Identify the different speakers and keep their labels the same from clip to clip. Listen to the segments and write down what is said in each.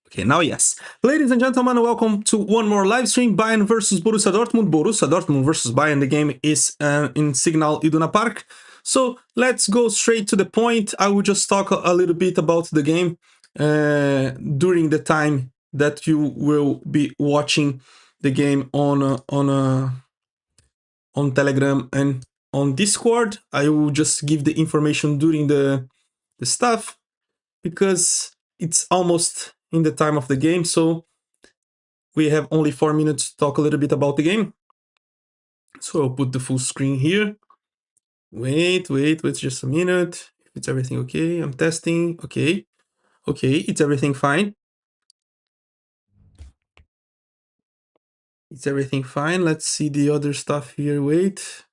Speaker 1: Okay, now yes. Ladies and gentlemen, welcome to one more live stream. Bayern versus Borussia Dortmund. Borussia Dortmund versus Bayern. The game is in Signal Iduna Park. So let's go straight to the point. I will just talk a little bit about the game during the time that you will be watching the game on Telegram and on Discord. I will just give the information during the stuff because it's almost in the time of the game, so we have only 4 minutes to talk a little bit about the game. So I'll put the full screen here. Wait just a minute. If it's everything okay, I'm testing. Okay, it's everything fine. It's everything fine. Let's see the other stuff here. Wait.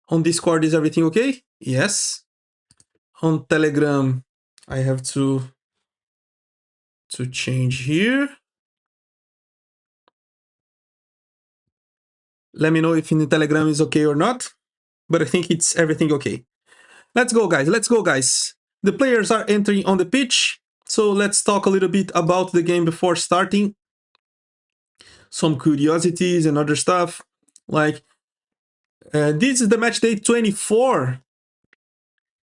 Speaker 1: On Discord, is everything okay? Yes. On Telegram, I have to change here. Let me know if in the Telegram is okay or not, but I think it's everything okay. Let's go, guys. Let's go, guys. The players are entering on the pitch, so let's talk a little bit about the game before starting. Some curiosities and other stuff. Like, this is the match day 24,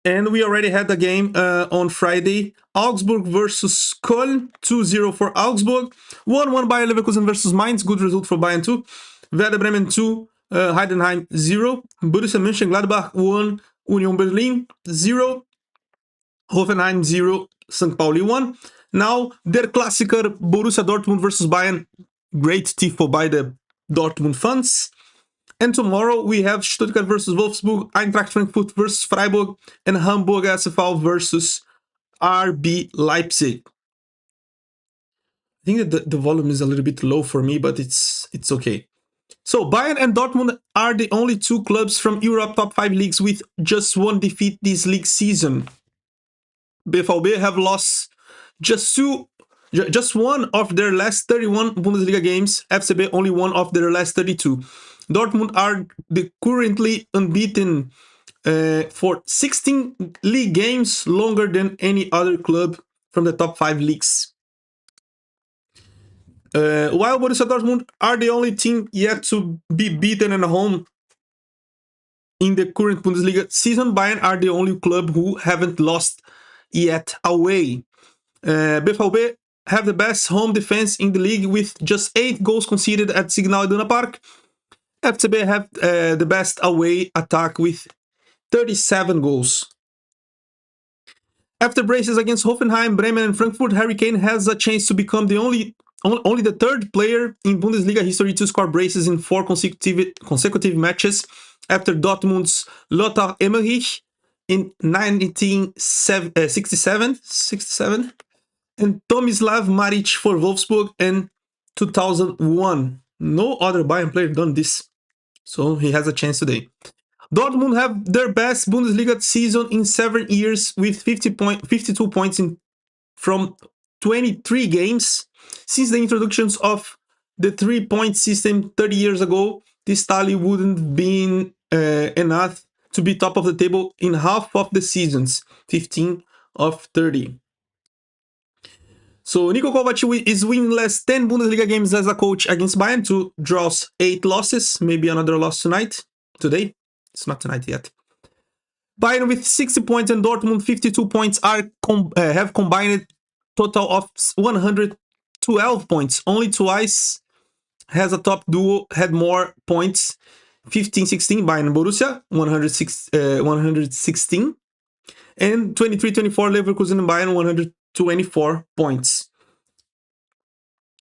Speaker 1: and we already had the game on Friday. Augsburg versus Köln, 2-0 for Augsburg. 1-1 Bayer Leverkusen versus Mainz, good result for Bayern 2. Werder Bremen 2, Heidenheim 0. Borussia Mönchengladbach 1, Union Berlin 0. Hoffenheim 0, St. Pauli 1. Now, Der Klassiker Borussia Dortmund versus Bayern. Great tifo by the Dortmund fans. And tomorrow we have Stuttgart versus Wolfsburg, Eintracht Frankfurt versus Freiburg, and Hamburg SV versus RB Leipzig. I think that the volume is a little bit low for me, but it's okay. So Bayern and Dortmund are the only two clubs from Europe top 5 leagues with just one defeat this league season. BVB have lost just one of their last 31 Bundesliga games. FCB only one of their last 32. Dortmund are currently unbeaten for 16 league games, longer than any other club from the top 5 leagues. While Borussia Dortmund are the only team yet to be beaten at home in the current Bundesliga season, Bayern are the only club who haven't lost yet away. BVB have the best home defense in the league with just 8 goals conceded at Signal Iduna Park. FCB have the best away attack with 37 goals. After braces against Hoffenheim, Bremen and Frankfurt, Harry Kane has a chance to become only the third player in Bundesliga history to score braces in 4 consecutive matches, after Dortmund's Lothar Emmerich in 1967 and Tomislav Maric for Wolfsburg in 2001. No other Bayern player done this, so he has a chance today. Dortmund have their best Bundesliga season in 7 years with 52 points from 23 games. Since the introductions of the 3-point system 30 years ago, this tally wouldn't been enough to be top of the table in half of the seasons, 15 of 30. So Niko Kovac is winless 10 Bundesliga games as a coach against Bayern, 2 draws, 8 losses, maybe another loss today. It's not tonight yet. Bayern with 60 points and Dortmund 52 points have combined total of 112 points. Only twice has a top duo had more points. 15-16 Bayern and Borussia, 116. And 23-24 Leverkusen and Bayern, 124 points.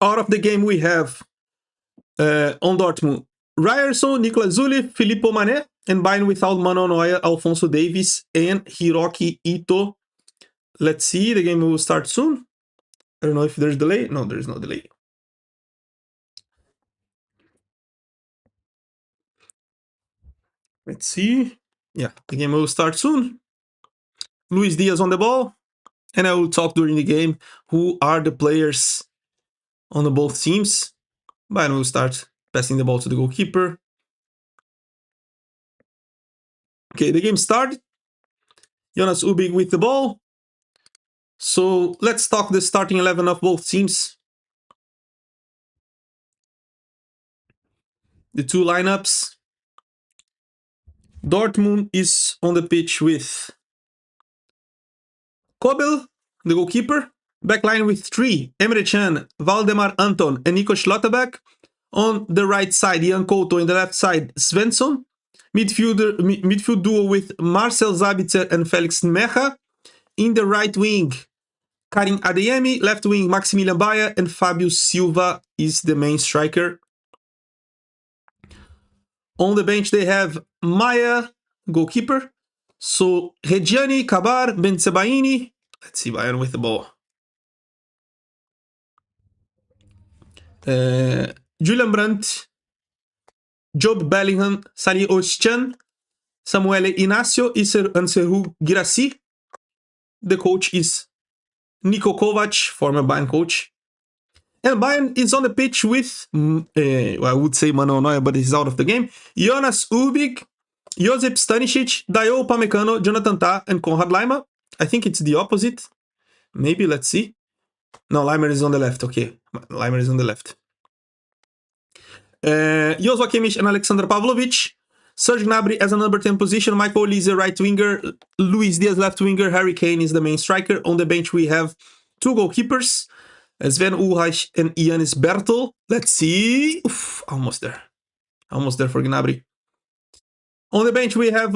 Speaker 1: Out of the game we have on Dortmund, Ryerson, Nicolas Zuli, Filippo Mané, and Bayern without Manuel Neuer, Alphonso Davies, and Hiroki Ito. Let's see, the game will start soon. I don't know if there's delay. No, there is no delay. Let's see. Yeah, the game will start soon. Luis Diaz on the ball, and I will talk during the game who are the players on the both teams. Bayern will start passing the ball to the goalkeeper. Okay, the game started. Jonas Ubig with the ball. So let's talk the starting 11 of both teams. The two lineups. Dortmund is on the pitch with Kobel, the goalkeeper. Backline with three, Emre Can, Valdemar Anton, and Nico Schlotterbeck. On the right side, Jan Couto. In the left side, Svensson. Midfield duo with Marcel Zabitzer and Felix Mecha. In the right wing, Karim Adeyemi. Left wing, Maximilian Baia. And Fabio Silva is the main striker. On the bench, they have Maya, goalkeeper. So, Reggiani, Kabar, Benzebaini. Let's see Bayern with the ball. Julian Brandt, Job Bellingham, Sali Ostian, Samuele Inácio, and Serhu Girassi. The coach is Niko Kovac, former Bayern coach. And Bayern is on the pitch with, I would say Manuel Neuer, but he's out of the game. Jonas Ubik, Josip Stanisic, Dayo Upamecano, Jonathan Tah, and Konrad Laimer. I think it's the opposite. Maybe, let's see. No, Laimer is on the left. Okay, Laimer is on the left. Joshua Kimmich and Alexander Pavlovic. Serge Gnabry as a number 10 position. Michael Olise, right winger. Luis Diaz, left winger. Harry Kane is the main striker. On the bench, we have two goalkeepers. Sven Ulreich and Ianis Bertel. Let's see. Oof, almost there. Almost there for Gnabry. On the bench, we have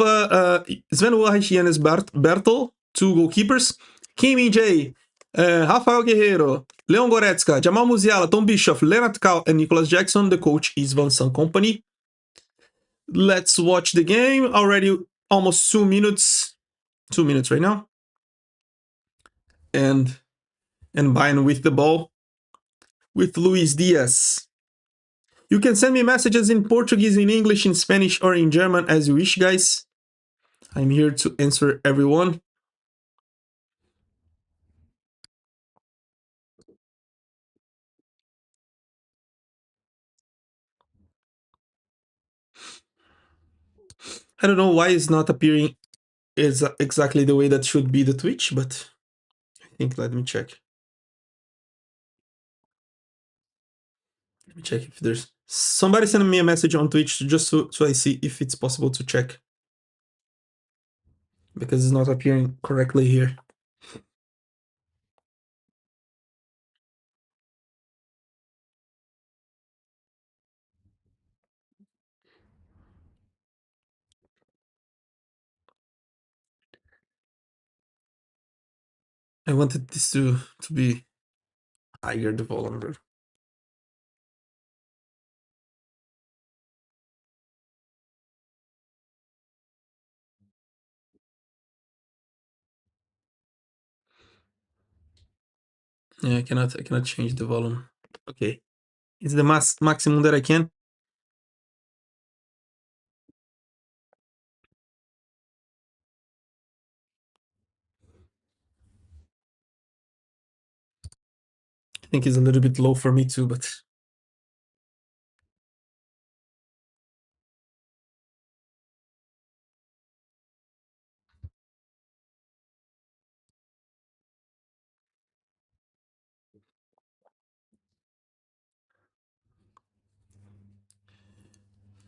Speaker 1: Sven Ulreich, Ianis Bertel, two goalkeepers. Kim Min-jae, Rafael Guerreiro, Leon Goretzka, Jamal Musiala, Tom Bischoff, Leonard Kau, and Nicholas Jackson. The coach is Vincent Kompany. Let's watch the game. Already almost 2 minutes. 2 minutes right now. And Bayern with the ball with Luis Diaz. You can send me messages in Portuguese, in English, in Spanish, or in German as you wish, guys. I'm here to answer everyone. I don't know why it's not appearing is exactly the way that should be the Twitch, but I think let me check. Let me check if there's somebody send me a message on Twitch just so I see if it's possible to check, because it's not appearing correctly here. I wanted this to be higher, the volume. Yeah, I cannot change the volume. Okay, it's the maximum that I can. I think it's a little bit low for me too, but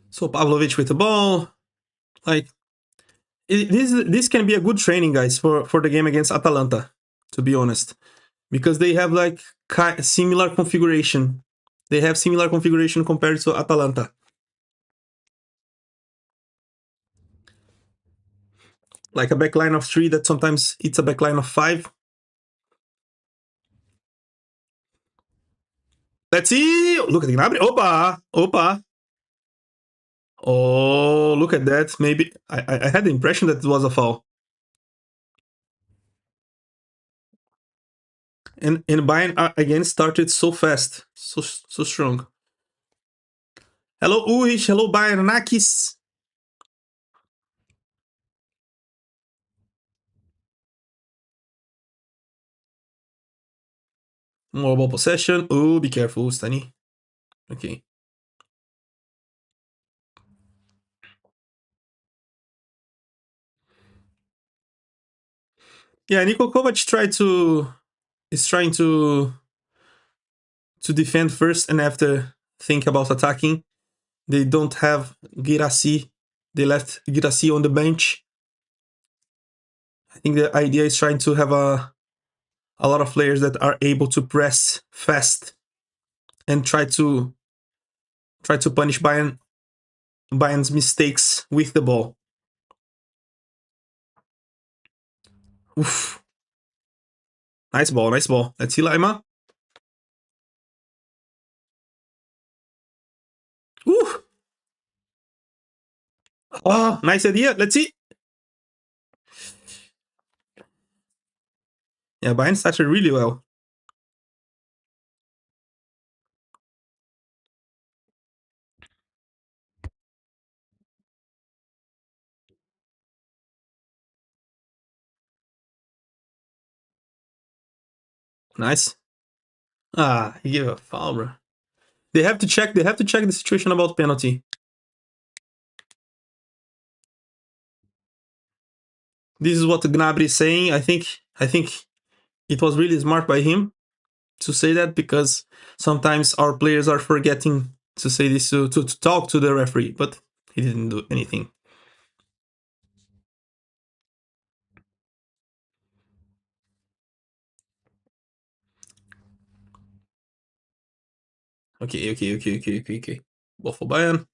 Speaker 1: so Pavlovic with the ball, like this can be a good training, guys, for the game against Atalanta, to be honest, because they have like similar configuration. They have similar configuration compared to Atalanta. Like a backline of 3 that sometimes it's a backline of 5. Let's see. Look at the Gnabry. Opa. Opa. Oh, look at that. Maybe I had the impression that it was a foul. And Bayern again started so fast, so strong. Hello Ulrich, hello Bayernakis. More ball possession. Oh, be careful, Stani. Okay. Yeah, Niko Kovac is trying to defend first and after think about attacking. They don't have Girassi. They left Girassi on the bench. I think the idea is trying to have a lot of players that are able to press fast and try to punish Bayern's mistakes with the ball. Oof. Nice ball, nice ball. Let's see, Lima. Ooh. Oh, nice idea. Let's see. Yeah, Bayern started really well. Nice. Ah, he gave a foul, bro. They have to check. They have to check the situation about penalty. This is what Gnabry is saying. I think it was really smart by him to say that because sometimes our players are forgetting to say this to talk to the referee, but he didn't do anything. Okay. Ball for Bayern.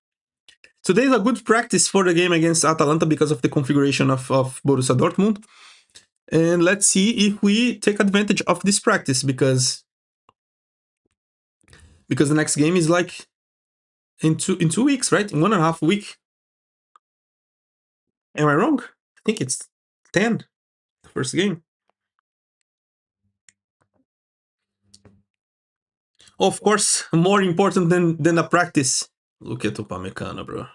Speaker 1: Today is a good practice for the game against Atalanta because of the configuration of Borussia Dortmund. And let's see if we take advantage of this practice because the next game is like in 2 weeks, right? In 1.5 week. Am I wrong? I think it's 10, the first game. Of course, more important than a practice. Look at Upamecano, bro.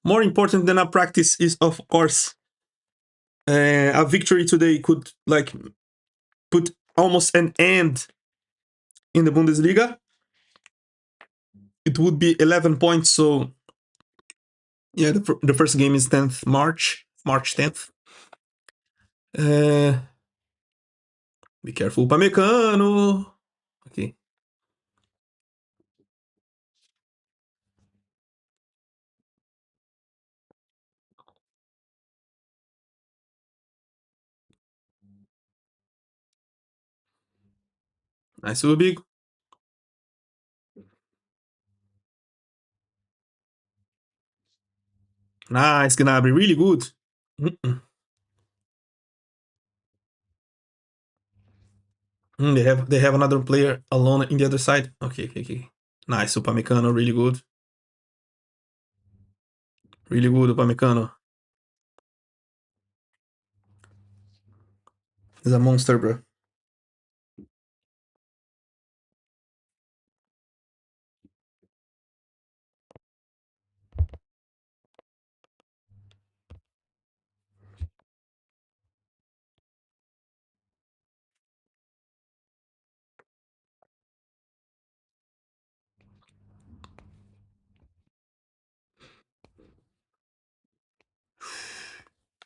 Speaker 1: More important than a practice is, of course, a victory today could like put almost an end in the Bundesliga. It would be 11 points. So yeah, the first game is 10th March 10th. Be careful, Upamecano. Okay, nice, Ubig. Nice, Gnabry, really good. Mm-mm. They have another player alone in the other side. Okay. Nice, Upamecano, really good. Really good, Upamecano. He's a monster, bro.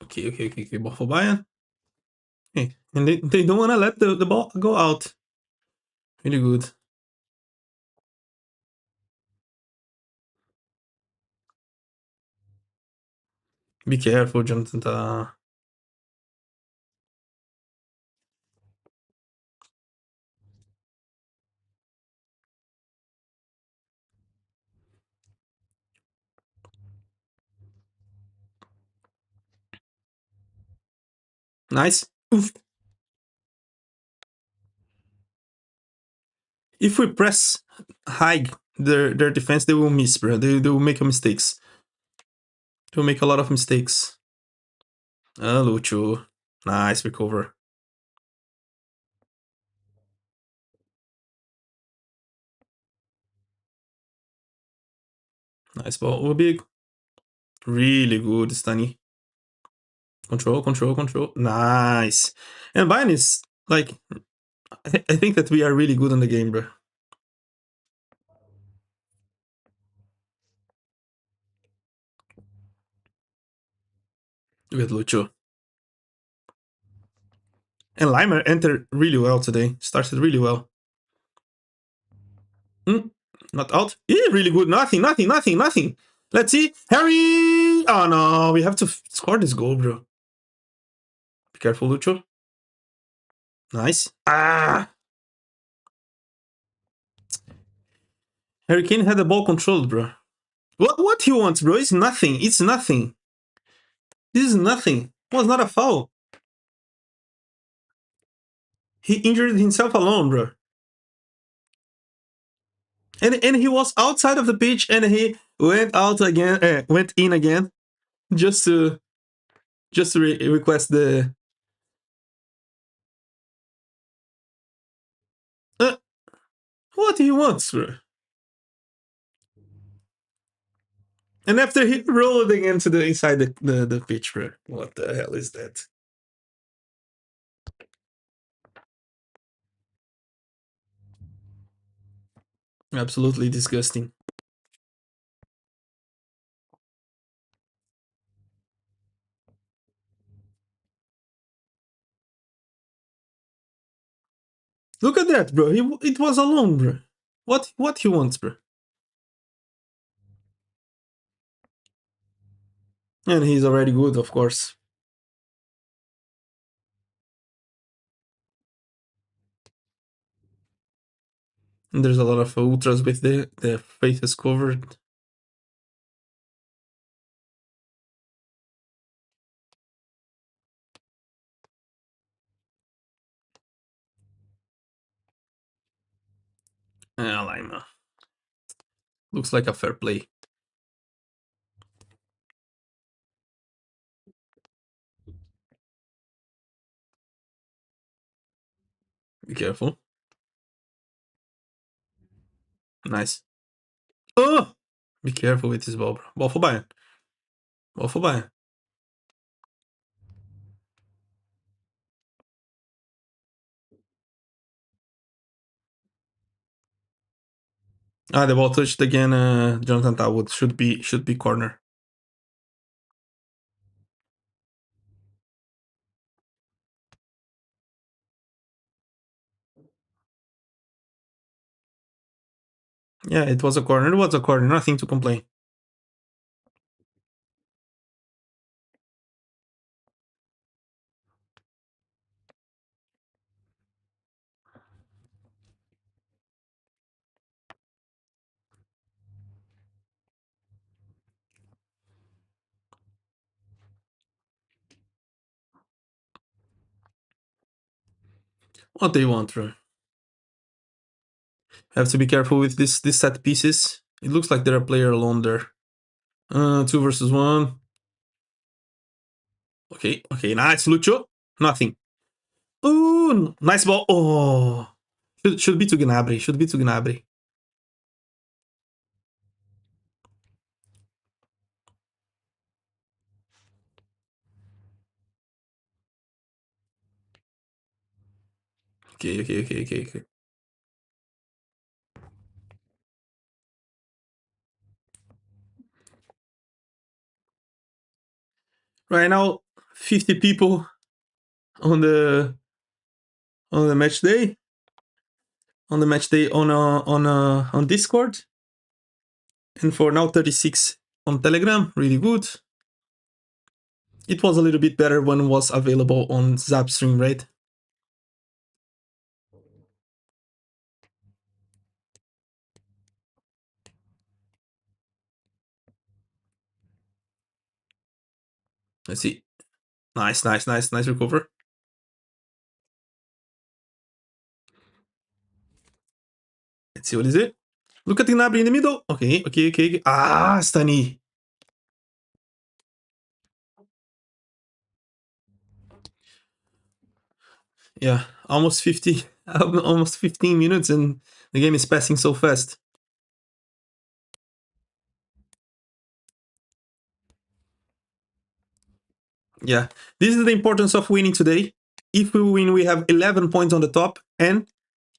Speaker 1: Okay. Ball for Bayern. Hey, and they don't want to let the ball go out. Really good. Be careful, Jonathan. Nice. Oof. If we press high their defense, they will miss, bro. They will make mistakes. They will make a lot of mistakes. Ah, Lucho. Nice recover. Nice ball. Oh, big. Really good, Stani. Control. Nice. And Bayern is like, I think that we are really good on the game, bro. Look at Lucho. And Limer entered really well today. Started really well. Not out. Yeah, really good. Nothing, nothing, nothing, nothing. Let's see. Harry! Oh no, we have to score this goal, bro. Be careful, Lucho. Nice. Ah! Harry Kane had the ball controlled, bro. What he wants, bro? It's nothing. It's nothing. This is nothing. It was not a foul. He injured himself alone, bro. And he was outside of the pitch and he went out again, went in again, just to request the. Uh, what he wants, bro. And after he rolled again to the inside the pitch, bro. What the hell is that? Absolutely disgusting. Look at that, bro. It was alone, bro. What he wants, bro? And he's already good, of course. And there's a lot of ultras with the faces covered. Lima. Looks like a fair play. Be careful. Nice. Oh! Be careful with this ball, bro. Ball for Bayern. Ball for Bayern. The ball touched again. Jonathan Talwood should be corner. Yeah, it was a corner. It was a corner. Nothing to complain. What they want, bro. Have to be careful with this set pieces. It looks like there are a player alone there. 2 versus 1. Okay, nice, Lucho. Nothing. Ooh, nice ball. Oh, should be to Gnabry. Should be to Gnabry. Okay. Right now, 50 people on the match day. On the match day on Discord, and for now 36 on Telegram. Really good. It was a little bit better when it was available on Zapstream, right? Let's see. Nice recover. Let's see what is it. Look at Gnabry in the middle. Okay. Ah, Stani. Yeah, almost 50, almost 15 minutes, and the game is passing so fast. Yeah, this is the importance of winning today. If we win, we have 11 points on the top and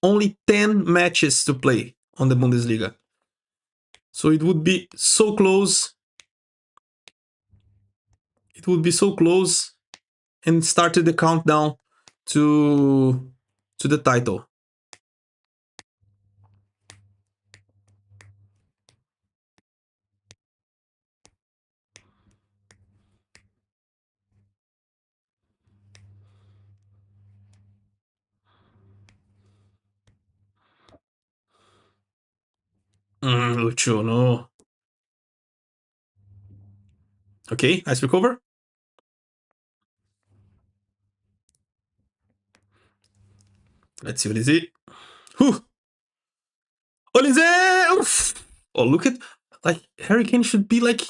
Speaker 1: only 10 matches to play on the Bundesliga. So it would be so close. It would be so close, and started the countdown to the title. Lucho, no. Okay, nice recover. Let's see what is it. Whew. Olise! Oof. Oh, look at like Harry Kane should be like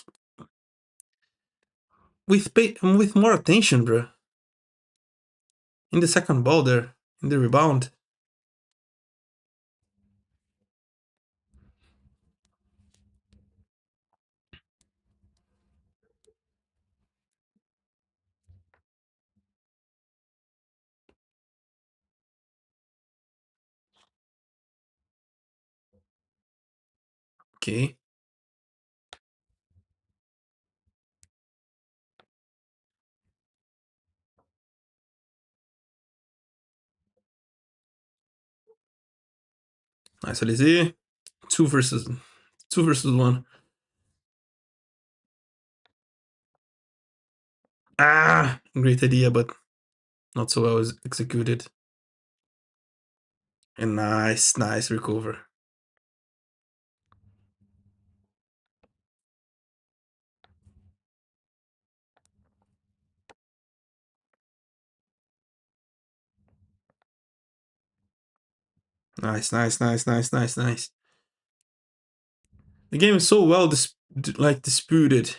Speaker 1: with more attention, bro. In the second ball there, in the rebound. Okay, nice Olise. Two versus two versus one. Ah, great idea, but not so well executed. And nice recover. Nice. The game is so well disputed.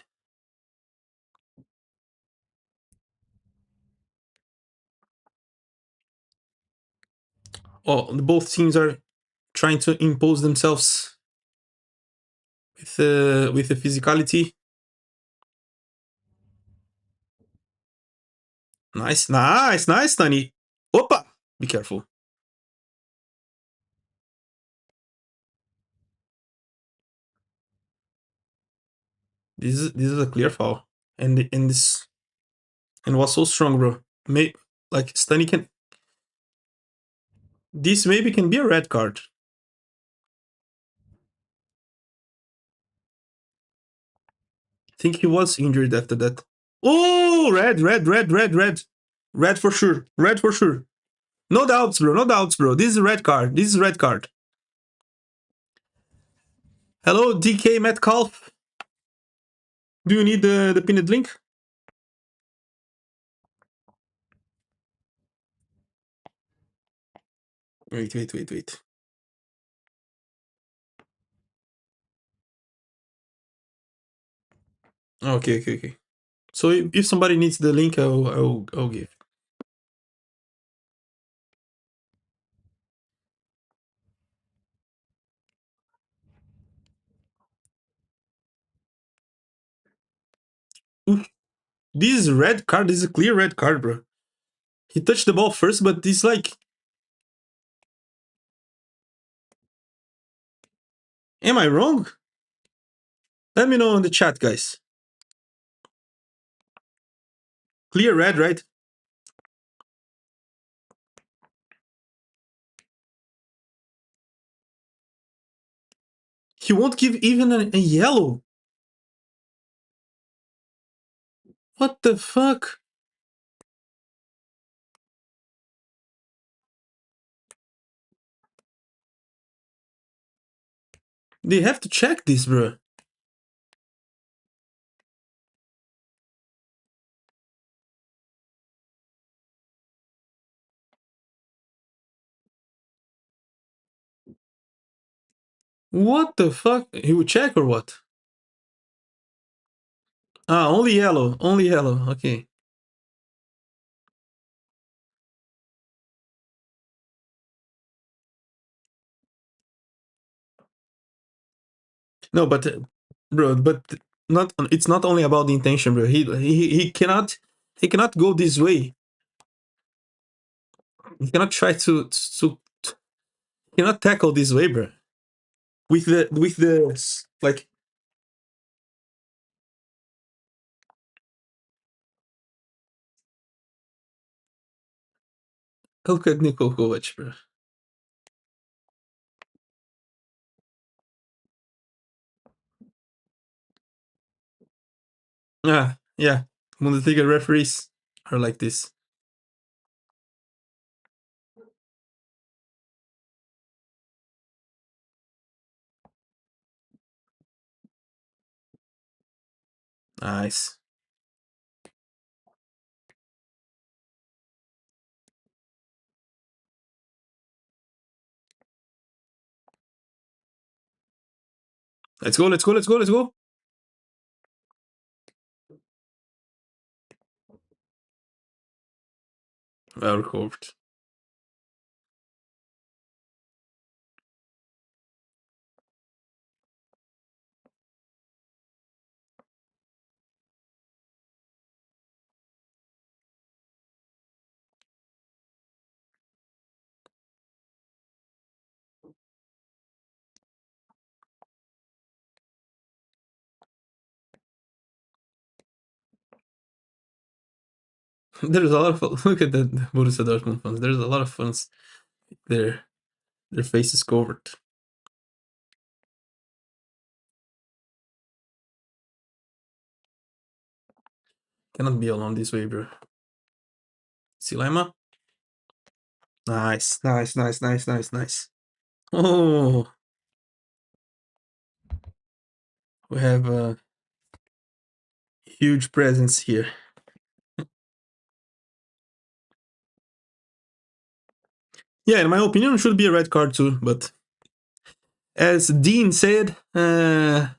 Speaker 1: Oh, both teams are trying to impose themselves with the physicality. Nice, Tani. Opa! Be careful. This is a clear foul, and this and was so strong, bro. May like Stunny can this maybe can be a red card. I think he was injured after that. Oh, red for sure, red for sure. No doubts, bro. No doubts, bro. This is a red card. This is a red card. Hello, DK Metcalf. Do you need the pinned link? Wait. Okay. So if somebody needs the link, I'll give. Oof. This is a red card. This is a clear red card, bro. He touched the ball first, but this like, am I wrong? Let me know in the chat, guys. Clear red, right? He won't give even a yellow. What the fuck? They have to check this, bro. What the fuck? He would check or what? Ah, only yellow. Only yellow. Okay. No, but bro, but not. It's not only about the intention, bro. He cannot go this way. He cannot try to he cannot tackle this way, bro. With the like. Look at Niko Kovac, bro. Yeah. Bundesliga referees are like this. Nice. Let's go, let's go, let's go, let's go. Well recovered. There's a lot of look at the Borussia Dortmund fans. There's a lot of fans. Their faces covered. Cannot be alone this way, bro. See Lima? Nice, nice, nice, nice, nice, nice. Oh, we have a huge presence here. Yeah, in my opinion, it should be a red card too. But as Dean said, how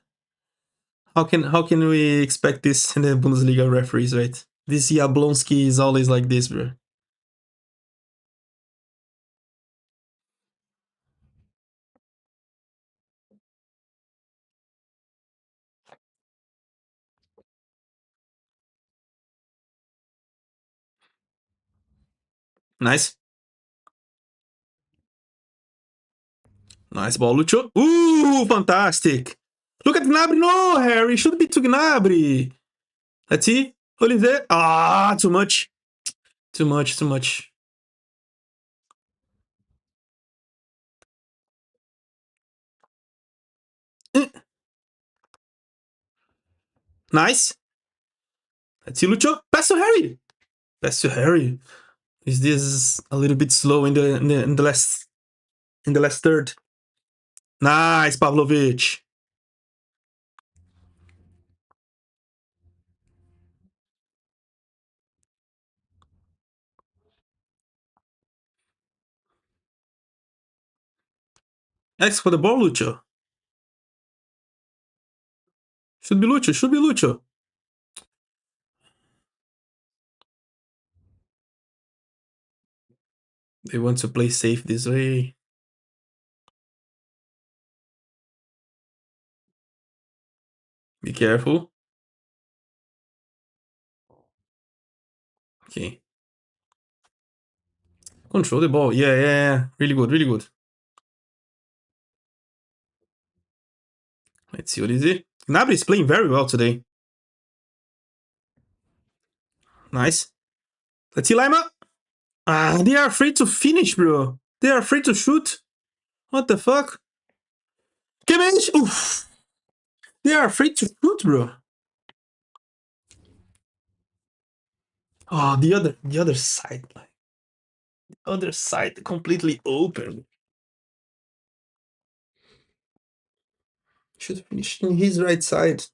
Speaker 1: can we expect this in the Bundesliga referees, right? This Jablonski is always like this, bro. Nice. Nice ball, Lucho. Ooh, fantastic. Look at Gnabry. No, Harry. Should be to Gnabry. Let's see. Olivier. Ah, too much. Too much, too much. Eh. Nice. Let's see, Lucho. Pass to Harry. Pass to Harry. Is this a little bit slow in the last third? Nice, Pavlovic. Ask for the ball, Lucho. Should be Lucho. Should be Lucho. They want to play safe this way. Be careful. Okay. Control the ball. Yeah, yeah, yeah. Really good, really good. Let's see what is it. Gnabry is playing very well today. Nice. Let's see Lima. Ah, they are afraid to finish, bro. They are afraid to shoot. What the fuck? Kimmich! Oof. They are afraid to shoot, bro. Oh, the other side, like other side completely open. Should finish in his right side.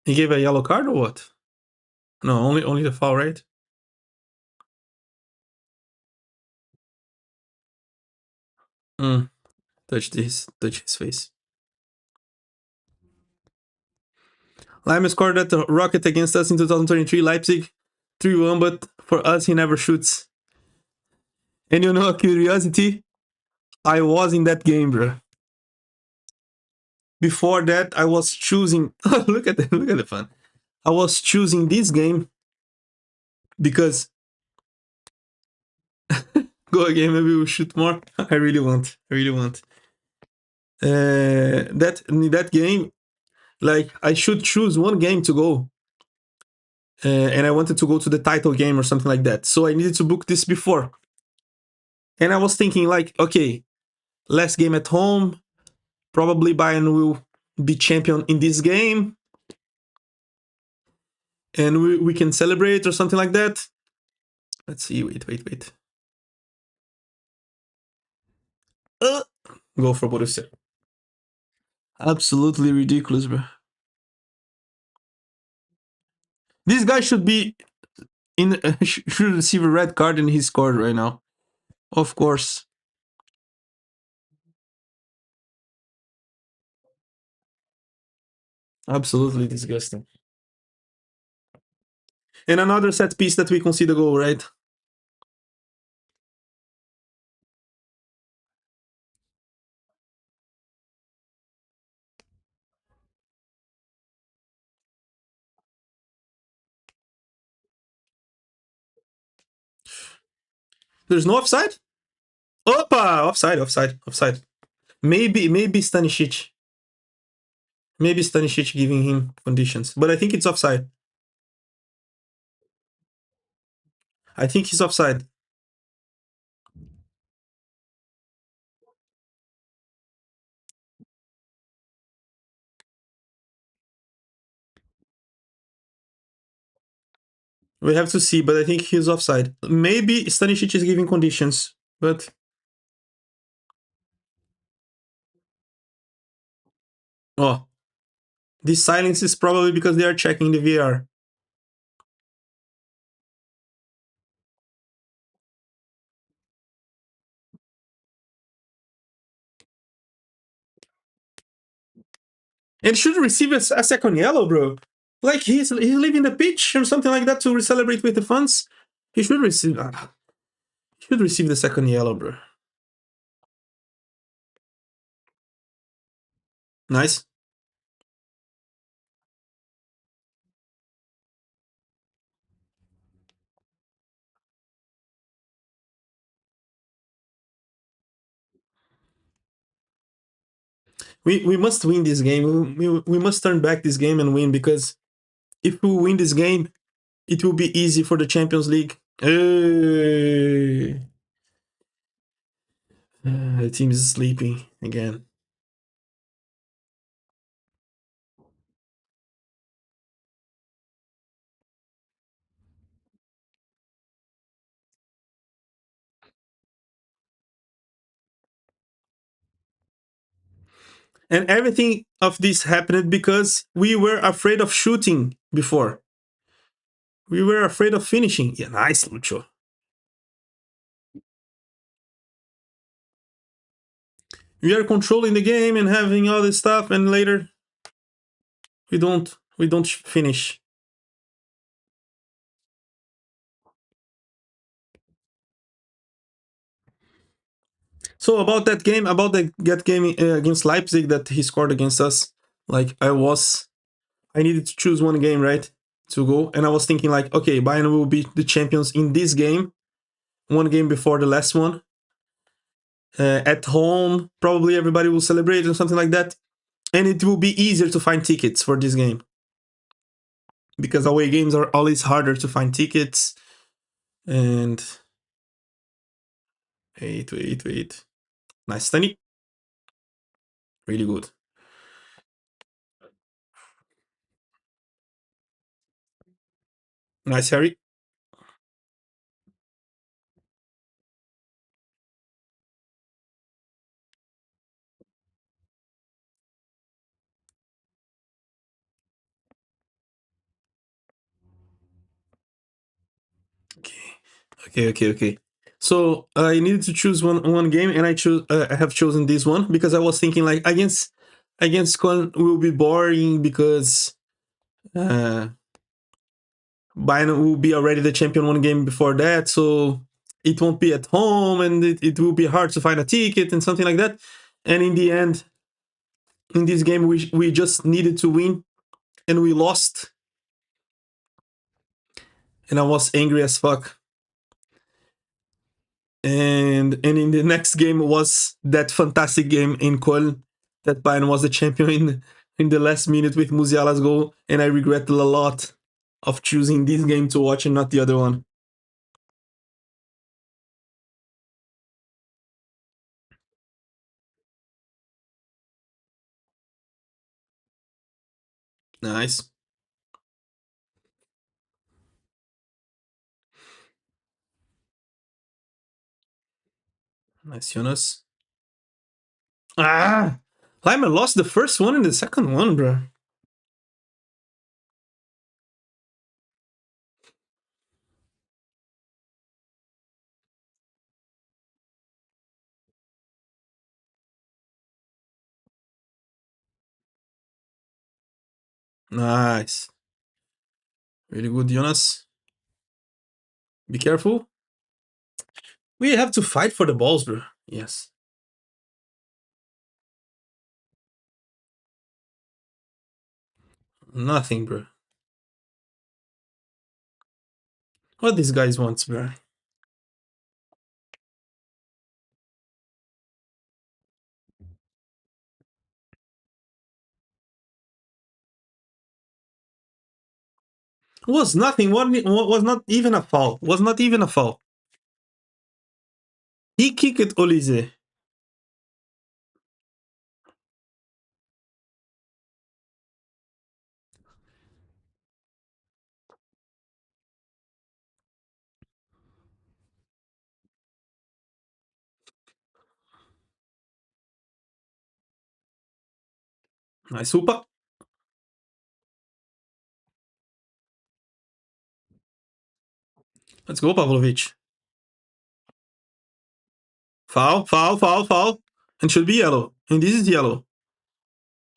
Speaker 1: He gave a yellow card or what? No, only the foul, right? Mm. Touch his face. Lima scored at the Rocket against us in 2023, Leipzig 3-1, but for us, he never shoots. And you know a curiosity? I was in that game, bro. Before that, I was choosing. Look at the fun. I was choosing this game because go again. Maybe we'll shoot more. I really want. I really want. That in that game, like I should choose one game to go, and I wanted to go to the title game or something like that. So I needed to book this before, and I was thinking like, okay, last game at home, probably Bayern will be champion in this game, and we can celebrate or something like that. Let's see. Wait. Uh, Go for Borussia. Absolutely ridiculous, bro. This guy should be in should receive a red card and he scored right now. Of course. Absolutely disgusting. And another set piece that we concede a goal, right? There's no offside? Opa! Offside. Maybe Stanisic. Maybe Stanisic giving him conditions. But I think it's offside. I think he's offside. We have to see, but I think he's offside. Maybe Stanisic is giving conditions, but oh, this silence is probably because they are checking the VR. And should receive a second yellow, bro. Like he's leaving the pitch or something like that to celebrate with the fans. He should receive the second yellow, bro. Nice. We must win this game. We must turn back this game and win because if we win this game, it will be easy for the Champions League. Hey. The team is sleeping again. And everything of this happened because we were afraid of shooting before. We were afraid of finishing. Yeah, nice, Lucho. We are controlling the game and having all this stuff, and later we don't finish. So about that game against Leipzig that he scored against us, like I needed to choose one game, right, to go, and I was thinking like, okay, Bayern will be the champions in this game, one game before the last one. At home, probably everybody will celebrate or something like that, and it will be easier to find tickets for this game because away games are always harder to find tickets. And wait, nice, Stanny, really good, nice, Harry. Okay. So I needed to choose one game, and I have chosen this one because I was thinking like against Con will be boring because uh, Bayern will be already the champion one game before that, so it won't be at home, and it will be hard to find a ticket and something like that. And in the end, in this game, we just needed to win, and we lost. and I was angry as fuck. And in the next game was that fantastic game in Köln that Bayern was the champion in the last minute with Musiala's goal, and I regretted a lot of choosing this game to watch and not the other one. Nice. Nice, Jonas. Ah! Lyman lost the first one and the second one, bro. Nice. Really good, Jonas. Be careful. We have to fight for the balls, bro. Yes. Nothing, bro. What these guys want, bro? Was nothing. Was not even a foul. Was not even a foul. He kicked Olise. Nice super. Let's go, Pavlovic. Foul, foul, foul, foul. And should be yellow. And this is yellow.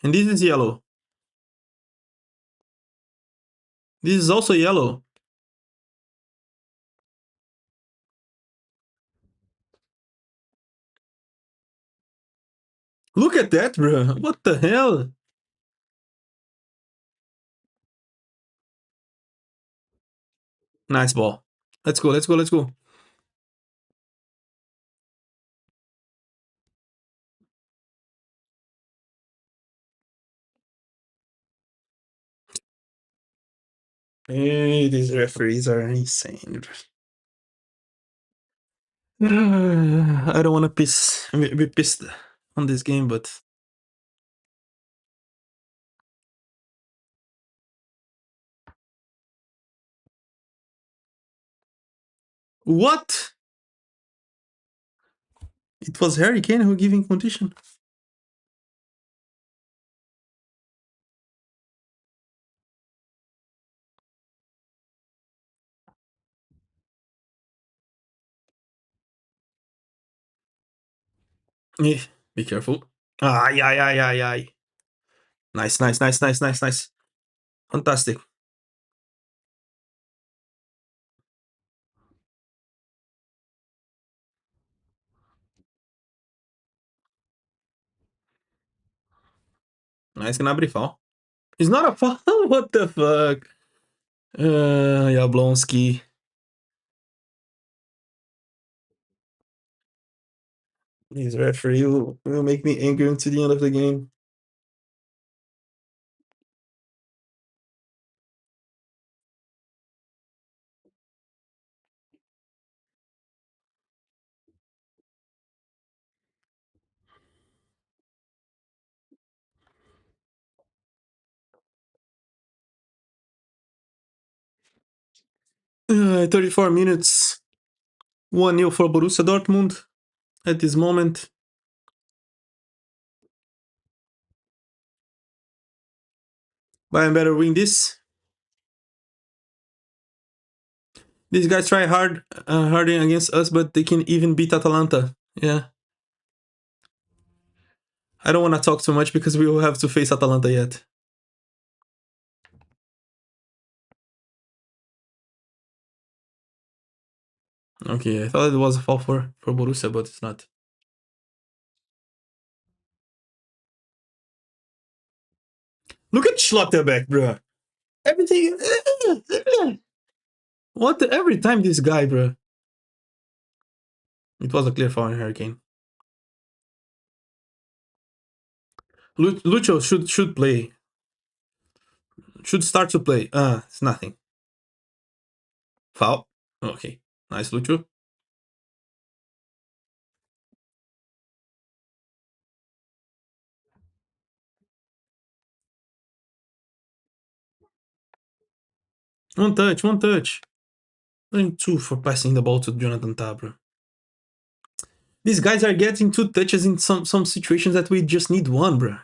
Speaker 1: And this is yellow. This is also yellow. Look at that, bro. What the hell? Nice ball. Let's go, let's go, let's go. Hey, these referees are insane. I don't want to be pissed on this game, but what? It was Harry Kane who giving condition. Eh, be careful. Ay, ay, ay, ay, ay. Nice, nice, nice, nice, nice, nice. Fantastic. Nice, Gnabry foul. It's not a foul. What the fuck? Yablonski. This referee will make me angry until the end of the game. Uh, 34 minutes. 1-0 for Borussia Dortmund at this moment. Bayern better win this. These guys try hard against us, but they can even beat Atalanta. Yeah. I don't want to talk too much because we will have to face Atalanta yet. Okay, I thought it was a foul for Borussia, but it's not. Look at Schlotterbeck, bro. Everything. What every time this guy, bro? It was a clear foul in Hurricane. Lucho should play. Should start to play. It's nothing. Foul. Okay. Nice, Lucho. One touch, one touch. And two for passing the ball to Jonathan Tabra. These guys are getting two touches in some situations that we just need one, bro.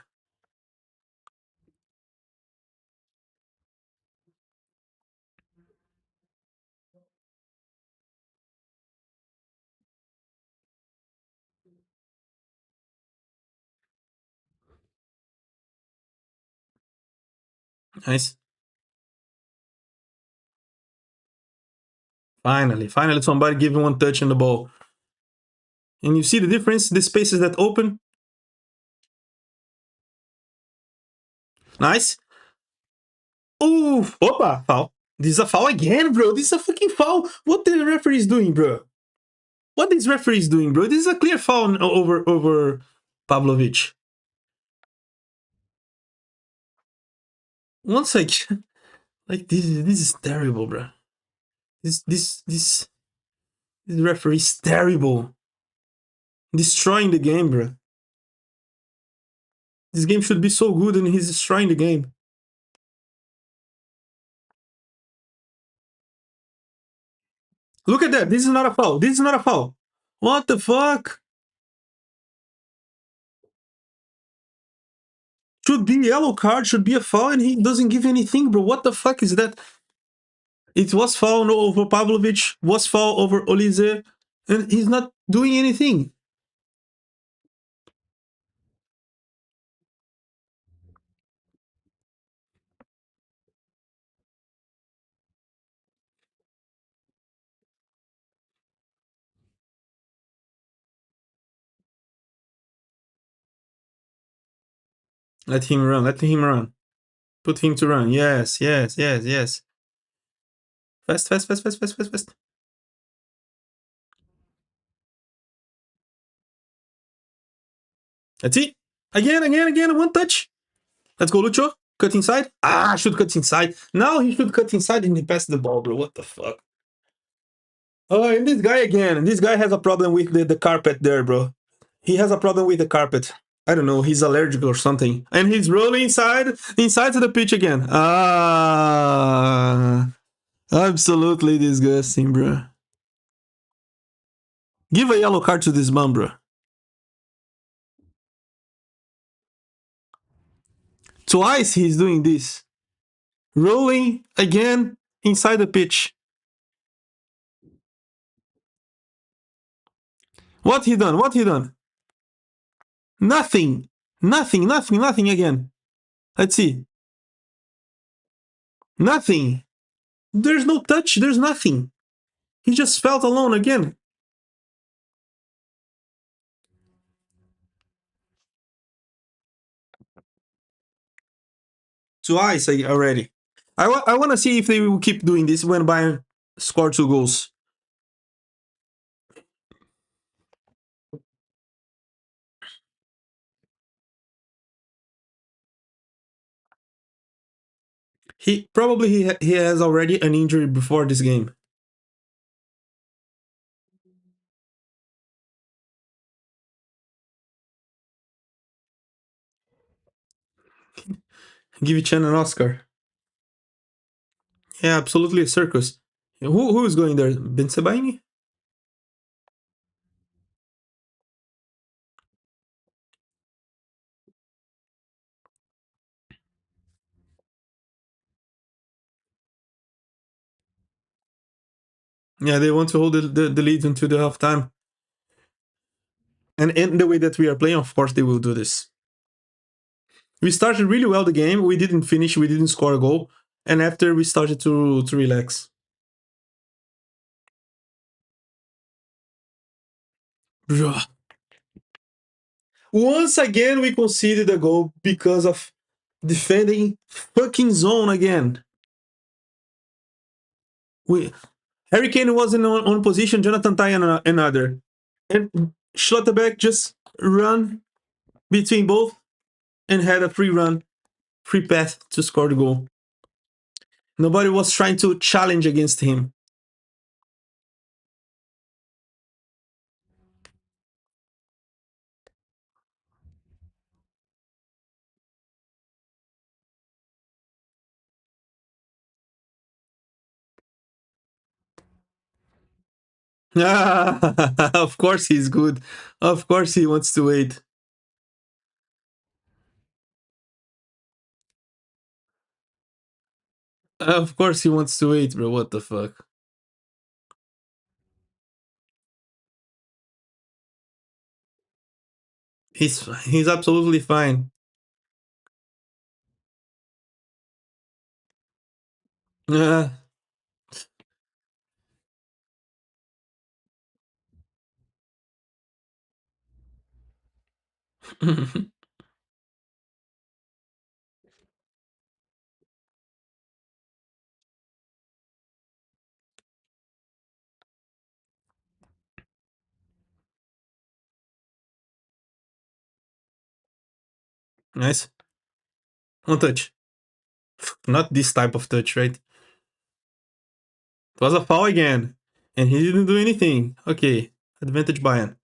Speaker 1: Nice. Finally, somebody giving one touch on the ball. And you see the difference, the spaces that open. Nice. Ooh, opa, foul. This is a foul again, bro. This is a fucking foul. What the referee is doing, bro? What this referee is doing, bro? This is a clear foul over Pavlovic. Once again, like this is terrible, bro. This referee is terrible. Destroying the game, bro. This game should be so good and he's destroying the game. Look at that. This is not a foul. This is not a foul. What the fuck? Should be a yellow card, should be a foul, and he doesn't give anything, bro. What the fuck is that? It was foul over Pavlovic, was foul over Olise, and he's not doing anything. Let him run, let him run. Put him to run. Yes, yes, yes, yes. Fast, fast, fast, fast, fast, fast, fast. That's it. Again, again, again. One touch. Let's go, Lucho. Cut inside. Should cut inside. Now he should cut inside and he passed the ball, bro. What the fuck? Oh, and this guy again. This guy has a problem with the carpet there, bro. He has a problem with the carpet. I don't know. He's allergic or something. And he's rolling inside to the pitch again. Absolutely disgusting, bro. Give a yellow card to this bum, bro. Twice he's doing this. Rolling again inside the pitch. What he done? What he done? Nothing. Nothing, nothing, nothing again. Let's see. Nothing. There's no touch. There's nothing. He just felt alone again. Twice already. I want to see if they will keep doing this when Bayern score 2 goals. He probably he has already an injury before this game. Give each an Oscar. Yeah, absolutely a circus. Who is going there? Ben Sebaini? Yeah, they want to hold the lead until the half time. And in the way that we are playing, of course, they will do this. We started really well the game. We didn't finish. We didn't score a goal. And after we started to relax. Bruh. Once again, we conceded a goal because of defending fucking zone again. Harry Kane was in one position, Jonathan Tah in another. And Schlotterbeck just run between both and had a free run, free path to score the goal. Nobody was trying to challenge against him. Of course he's good. Of course he wants to wait. Of course he wants to wait, bro. What the fuck? He's absolutely fine. Uh, nice. One touch. Not this type of touch, right? It was a foul again. And he didn't do anything. Okay. Advantage Bayern.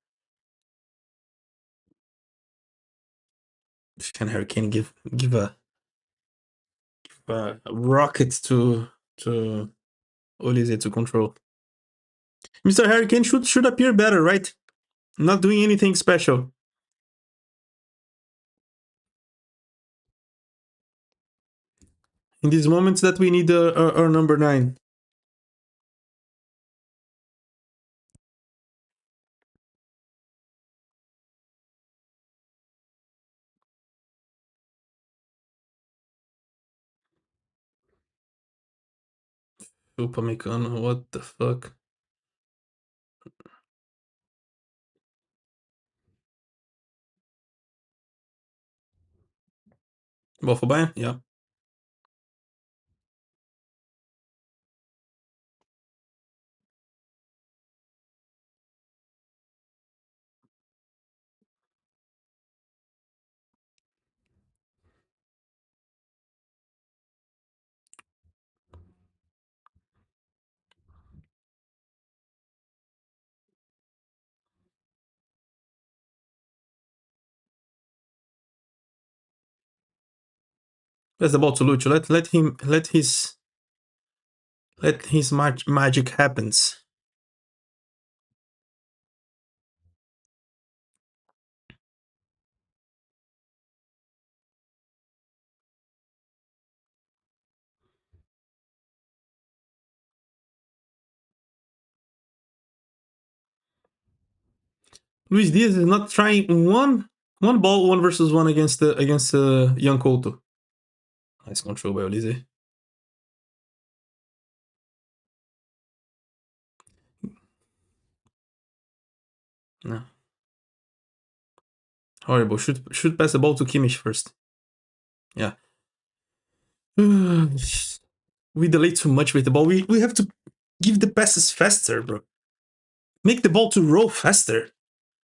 Speaker 1: Can Harry Kane give a rocket to Olise to control? Mr. Harry Kane should appear better, right? Not doing anything special. In these moments that we need our number 9. Upamecano, what the fuck? Ball for Bayern? Yeah. Pass the ball to Lucho. Let his magic happens. Luis Diaz is not trying one ball, one versus one against young Couto. Nice control by Olise. No. Horrible. Should pass the ball to Kimmich first. Yeah. We delay too much with the ball. We have to give the passes faster, bro. Make the ball to roll faster.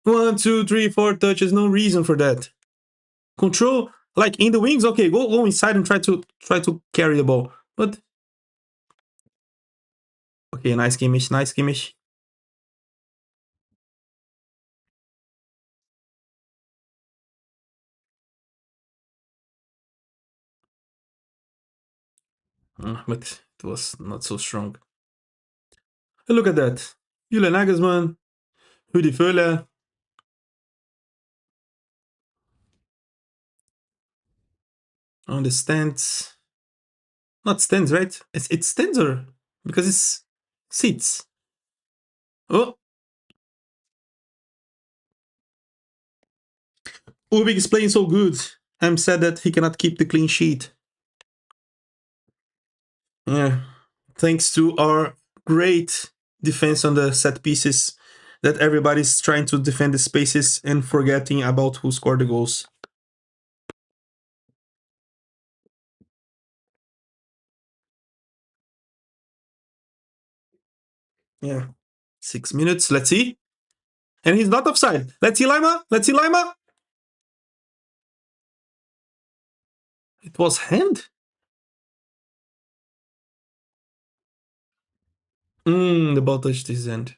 Speaker 1: 1, 2, 3, 4 touches. No reason for that. Control like in the wings. Okay, go inside and try to carry the ball. But okay, nice Kimmich, nice Kimmich. But it was not so strong. Look at that. Julian Nagelsmann, Rudi Völler on the stands. Not stands, right? It's stands or because it's seats. Oh, Ubik is playing so good. I'm sad that he cannot keep the clean sheet. Yeah, thanks to our great defense on the set pieces, that everybody's trying to defend the spaces and forgetting about who scored the goals. Yeah. 6 minutes. Let's see. And he's not offside. Let's see Lima. Let's see Lima. It was hand. The ball touched his hand.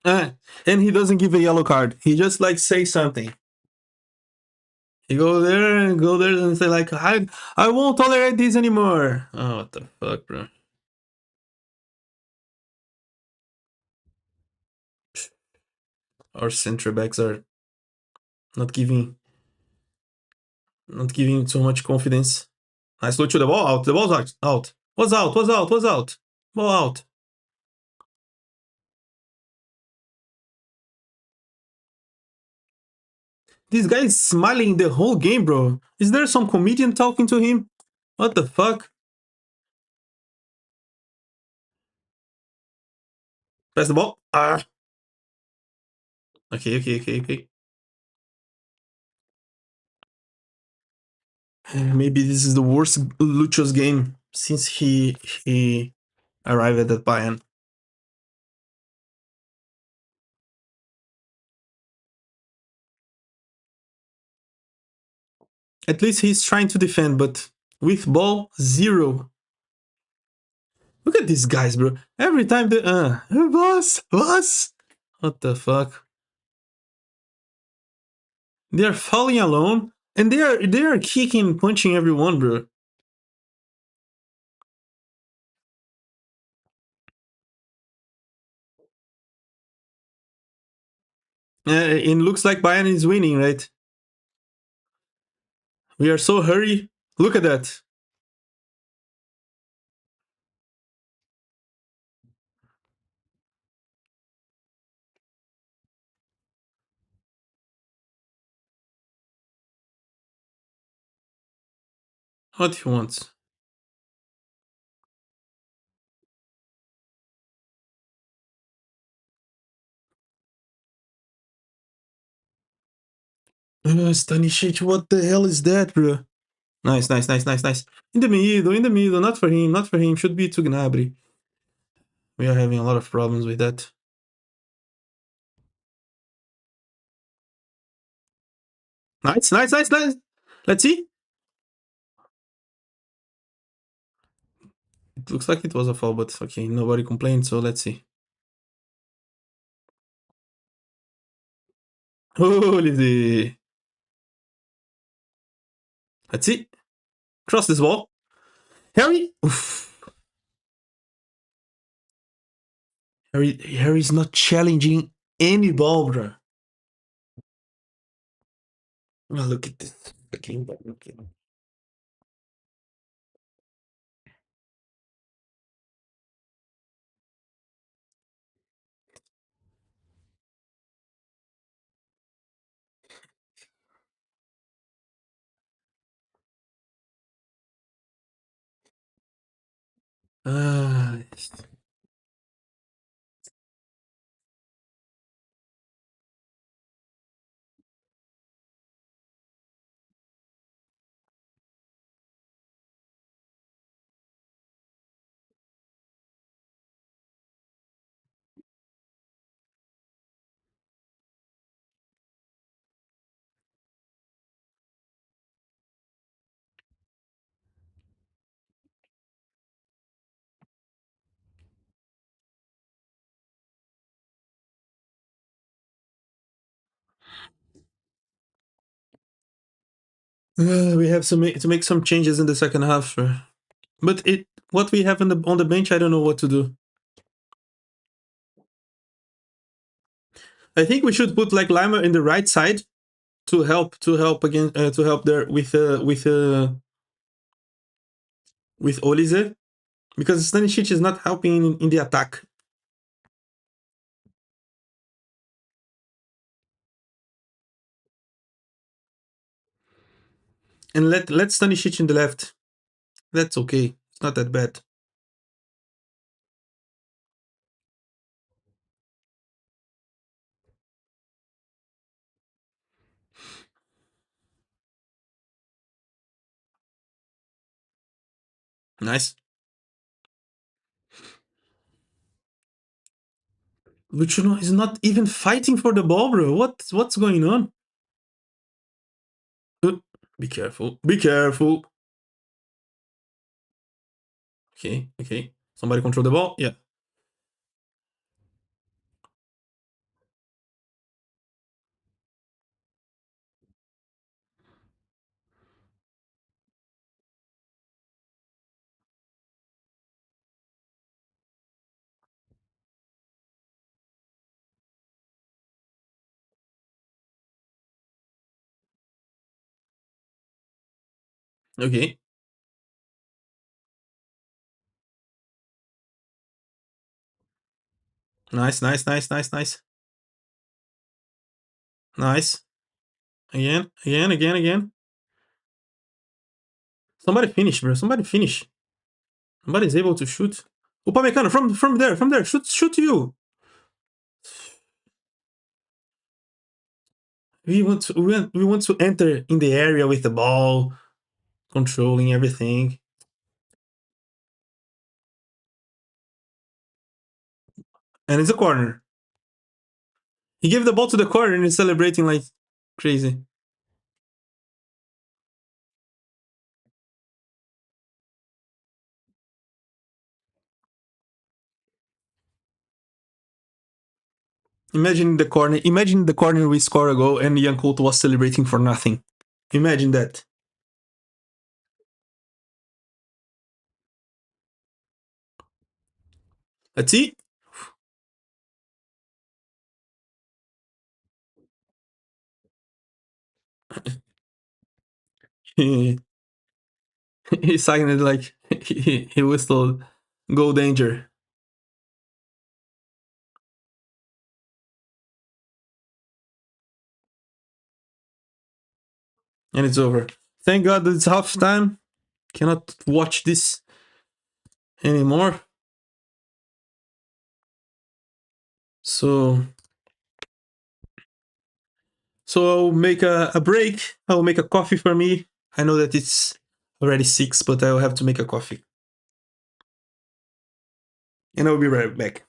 Speaker 1: Ah, and he doesn't give a yellow card. He just like say something. He go there and say like, I won't tolerate this anymore. Oh, what the fuck, bro? Our center backs are not giving not giving so much confidence. Nice look to the ball out. The ball's out. Out. Was out. Was out. Was out. Ball out. This guy is smiling the whole game, bro. Is there some comedian talking to him? What the fuck? Pass the ball. Ah. Okay, okay, okay, okay. Maybe this is the worst Lucho's game since he arrived at Bayern. At least he's trying to defend, but with ball, zero. Look at these guys, bro. Every time they boss. What the fuck? They are falling alone, and they are kicking, punching everyone, bro. It looks like Bayern is winning, right? We are so hurry. Look at that. What he wants. Stanisic, what the hell is that, bro? Nice, nice, nice, nice, nice. In the middle. Not for him, not for him. Should be to Gnabry. We are having a lot of problems with that. Nice, nice, nice, nice. Let's see. It looks like it was a foul, but okay, nobody complained, so let's see. Holy. Let's see. Cross this ball. Harry. Oof. Harry's not challenging any ball, bro. Oh, look at this. Fucking ball. Ah, we have to make some changes in the second half, but what we have on the bench, I don't know what to do. I think we should put like Lima in the right side to help there with Olize because Stanisic is not helping in the attack. And let Stanisic in the left. That's okay. It's not that bad. Nice. Which you know is not even fighting for the ball, bro. What's going on? Uh, Be careful. Be careful. Okay, okay. Somebody control the ball. Yeah. Okay. Nice, nice, nice, nice, nice. Nice. Again, again, again, again. Somebody finish, bro. Somebody finish. Somebody's able to shoot. Upamecano from there. Shoot you. We want to enter in the area with the ball, controlling everything. And it's a corner. He gave the ball to the corner and he's celebrating like crazy. Imagine the corner we score a goal and Ian Couto was celebrating for nothing. Imagine that. Let's see. he signed it like he whistled goal danger. And it's over. Thank God it's half time. Cannot watch this anymore. So I'll make a break. I'll make a coffee for me. I know that it's already 6, but I'll have to make a coffee. And I'll be right back.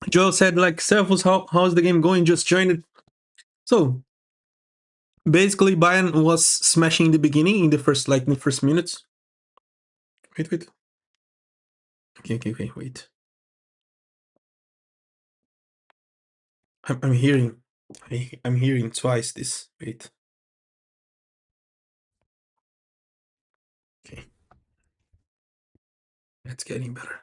Speaker 1: Joe said like, Servus, how's the game going? Just joined it. So basically, Bayern was smashing in the beginning, in the first minutes. Wait. Okay, wait. I'm hearing. I'm hearing twice this. Wait. Okay, it's getting better.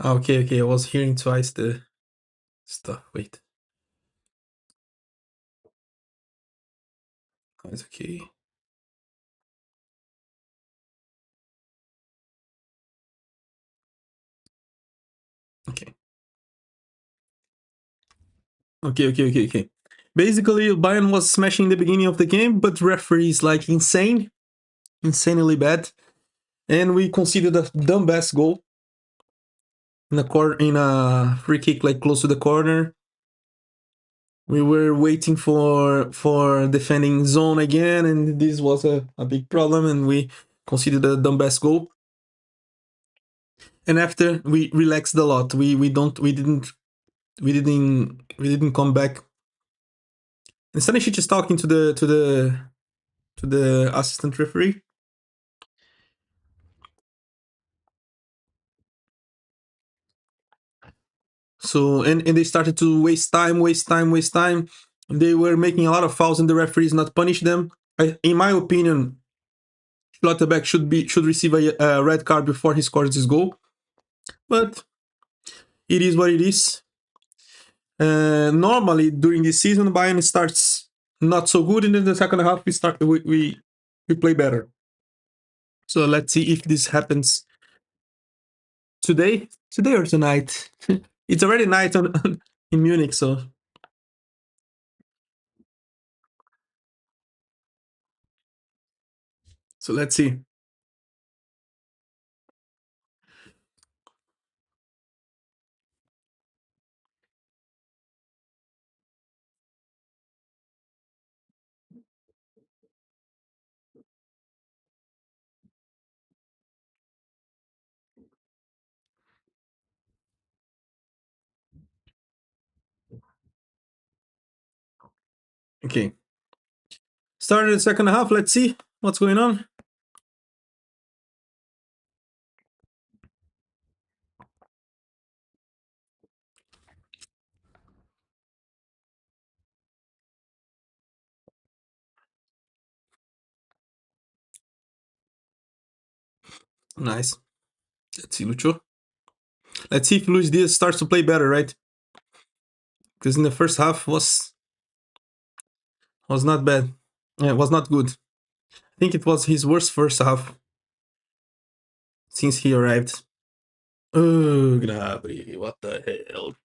Speaker 1: Okay. I was hearing twice the stuff. Wait. It's okay. Okay. Okay. Basically, Bayern was smashing the beginning of the game, but referees like insanely bad, and we conceded a dumb ass goal in a free kick like close to the corner. We were waiting for defending zone again, and this was a big problem, and we conceded a dumb ass goal. And after we relaxed a lot, we didn't come back. And Stanisic is talking to the assistant referee. So and they started to waste time. They were making a lot of fouls, and the referees not punish them. In my opinion, Schlotterbeck should receive a red card before he scores this goal. But it is what it is. Normally during this season, Bayern starts not so good, and in the second half we play better. So let's see if this happens today or tonight. It's already night in Munich, so let's see. Okay. Started the second half. Let's see what's going on. Nice. Let's see, Lucho. Let's see if Luis Diaz starts to play better, right? Because in the first half was not bad. Yeah, it was not good. I think it was his worst first half since he arrived. Oh, Gnabry, what the hell?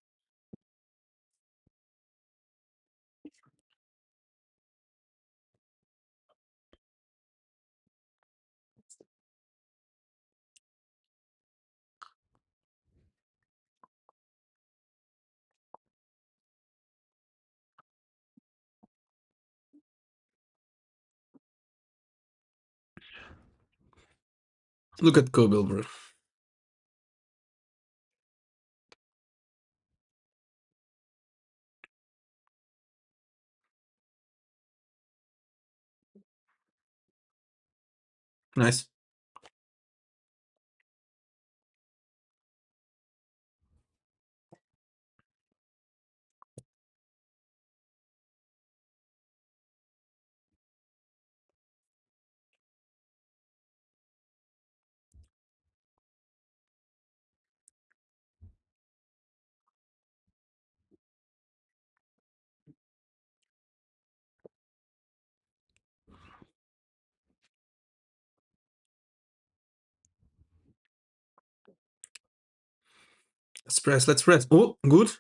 Speaker 1: Look at Kobil, bro. Nice. Let's press. Oh, good.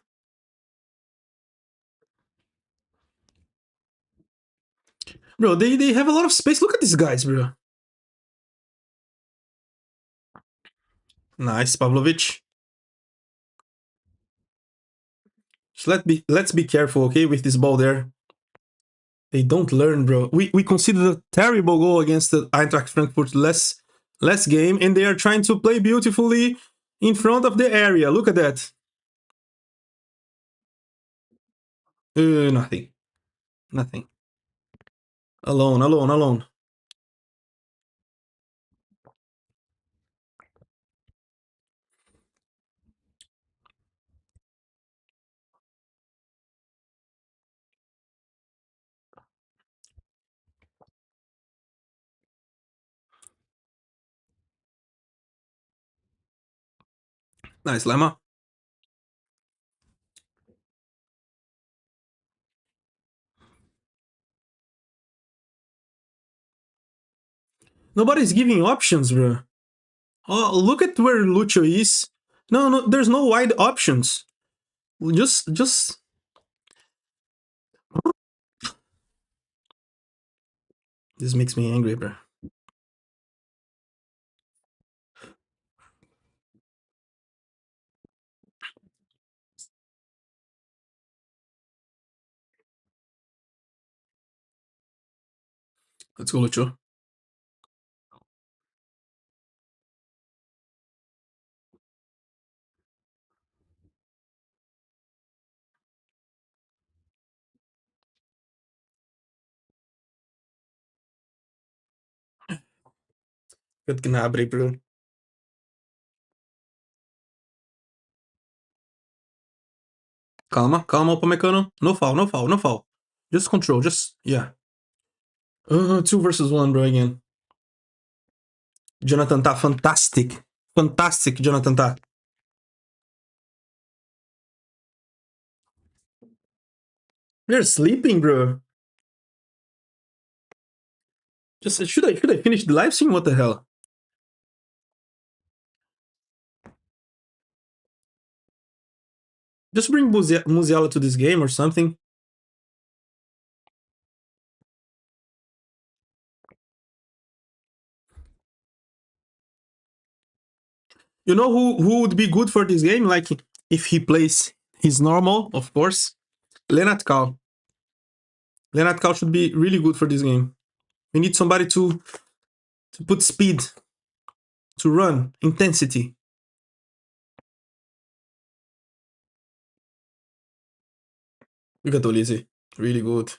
Speaker 1: Bro, they have a lot of space. Look at these guys, bro. Nice, Pavlovic. So let's be careful, okay, with this ball there. They don't learn, bro. We considered a terrible goal against the Eintracht Frankfurt last game, and they are trying to play beautifully in front of the area. Look at that. Nothing. Nothing. Alone, alone, alone. Nice, Lemma. Nobody's giving options, bro. Oh, look at where Lucho is. No, no, there's no wide options. Just. This makes me angry, bro. Let's go, Lucho. Good Gnabry, bro. Calma, calma, Upamecano. No foul, no foul, no foul. Just control, just, yeah. Two versus one, bro, again. Jonathan tá fantastic. Fantastic, Jonathan tá. You're sleeping, bro. Just should I finish the live stream? What the hell? Just bring Musiala to this game or something. You know who would be good for this game? Like if he plays his normal, of course. Lennart Kau. Lennart Kau should be really good for this game. We need somebody to put speed, to run, intensity. Look at Olise. Really good.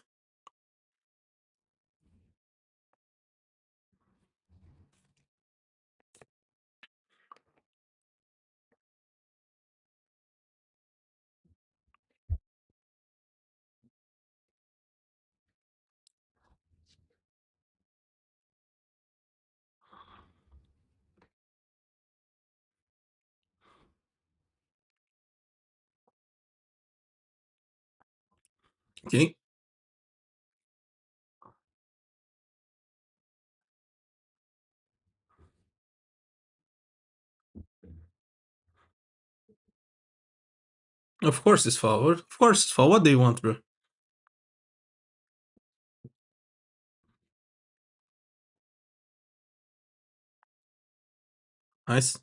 Speaker 1: Okay. Of course it's foul. Of course it's foul. What do you want, bro? Nice.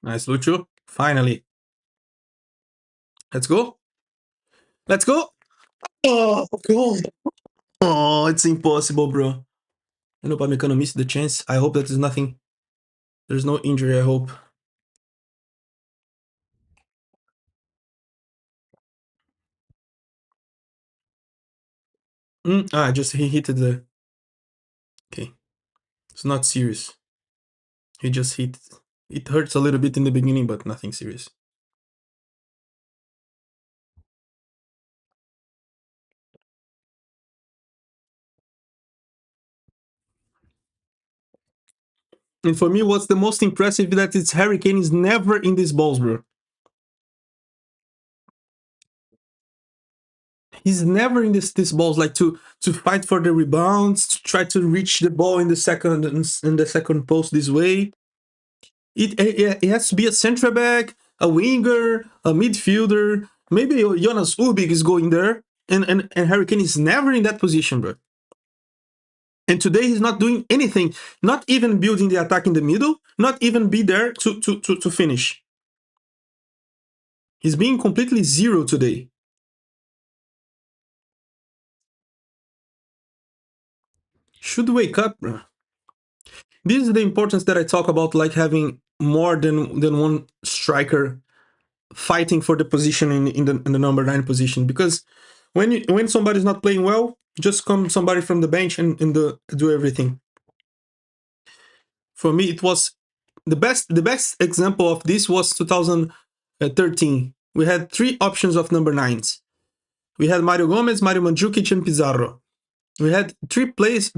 Speaker 1: Nice, Lucho. Finally. Let's go. Let's go. Oh, God. Oh, it's impossible, bro. I know Pamecano missed the chance. I hope that there's nothing. There's no injury, I hope. Just he hit the. Okay. It's not serious. He just hit. It hurts a little bit in the beginning, but nothing serious. And for me, what's the most impressive that it's Harry Kane is never in these balls, bro. He's never in this balls like to fight for the rebounds, to try to reach the ball in the second post this way. It has to be a central back, a winger, a midfielder. Maybe Jonas Ubik is going there, and Harry Kane is never in that position, bro. And today he's not doing anything, not even building the attack in the middle, not even be there to finish. He's being completely zero today. Should wake up, bro. This is the importance that I talk about, like having more than one striker fighting for the position in the number 9 position, because when somebody's not playing well, just come somebody from the bench and do everything. For me, it was the best example of this was 2013. We had three options of number 9s. We had Mario Gomez, Mario Mandzukic, and Pizarro. We had three players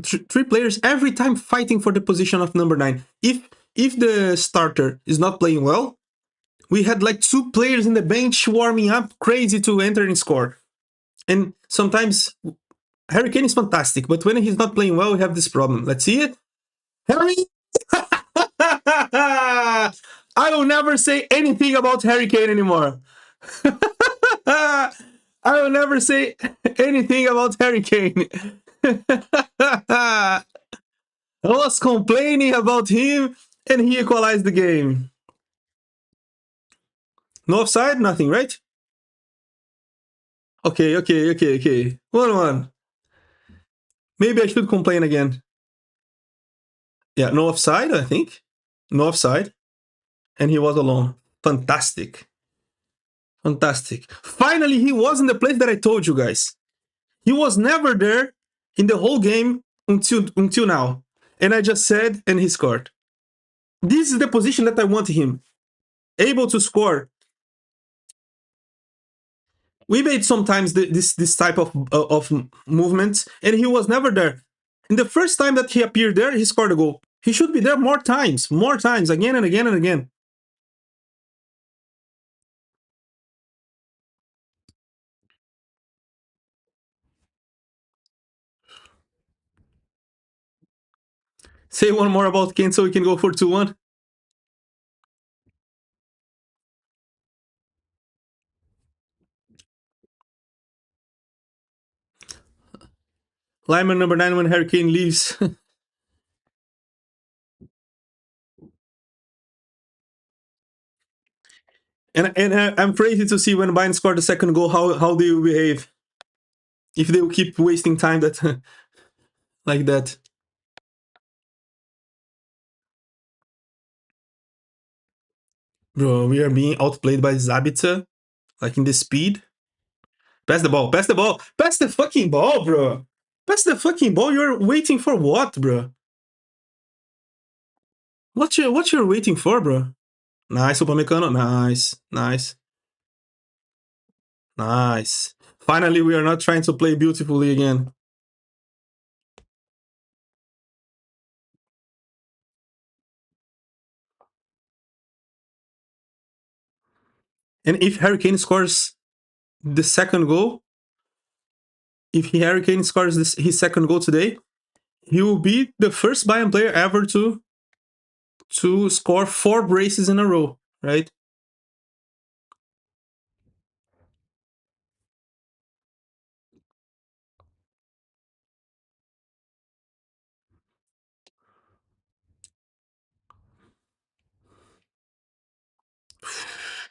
Speaker 1: every time fighting for the position of number 9. If the starter is not playing well, we had like two players in the bench warming up crazy to enter and score. And sometimes Harry Kane is fantastic, but when he's not playing well, we have this problem. Let's see it. Harry! I will never say anything about Harry Kane anymore. I will never say anything about Harry Kane. I was complaining about him and he equalized the game. No offside, nothing, right? Okay. 1-1. Maybe I should complain again. Yeah, no offside, I think. No offside. And he was alone. Fantastic. Finally, he was in the place that I told you guys. He was never there in the whole game until now. And I just said, and he scored. This is the position that I want him. Able to score. We made sometimes this type of movements, and he was never there. And the first time that he appeared there, he scored a goal. He should be there more times, again and again and again. Say one more about Kane so we can go for 2-1. Lineman number 9 when Harry Kane leaves. and I'm crazy to see when Bayern scored the second goal, how they will behave. If they will keep wasting time that like that. Bro, we are being outplayed by Zabitzer, like in the speed. Pass the ball. Pass the fucking ball, bro. Pass the fucking ball. You're waiting for what, bro? What you're waiting for, bro? Nice, Upamecano. Nice. Finally, we are not trying to play beautifully again. And if Harry Kane scores the second goal, if Harry Kane scores his second goal today, he will be the first Bayern player ever to score 4 braces in a row, right?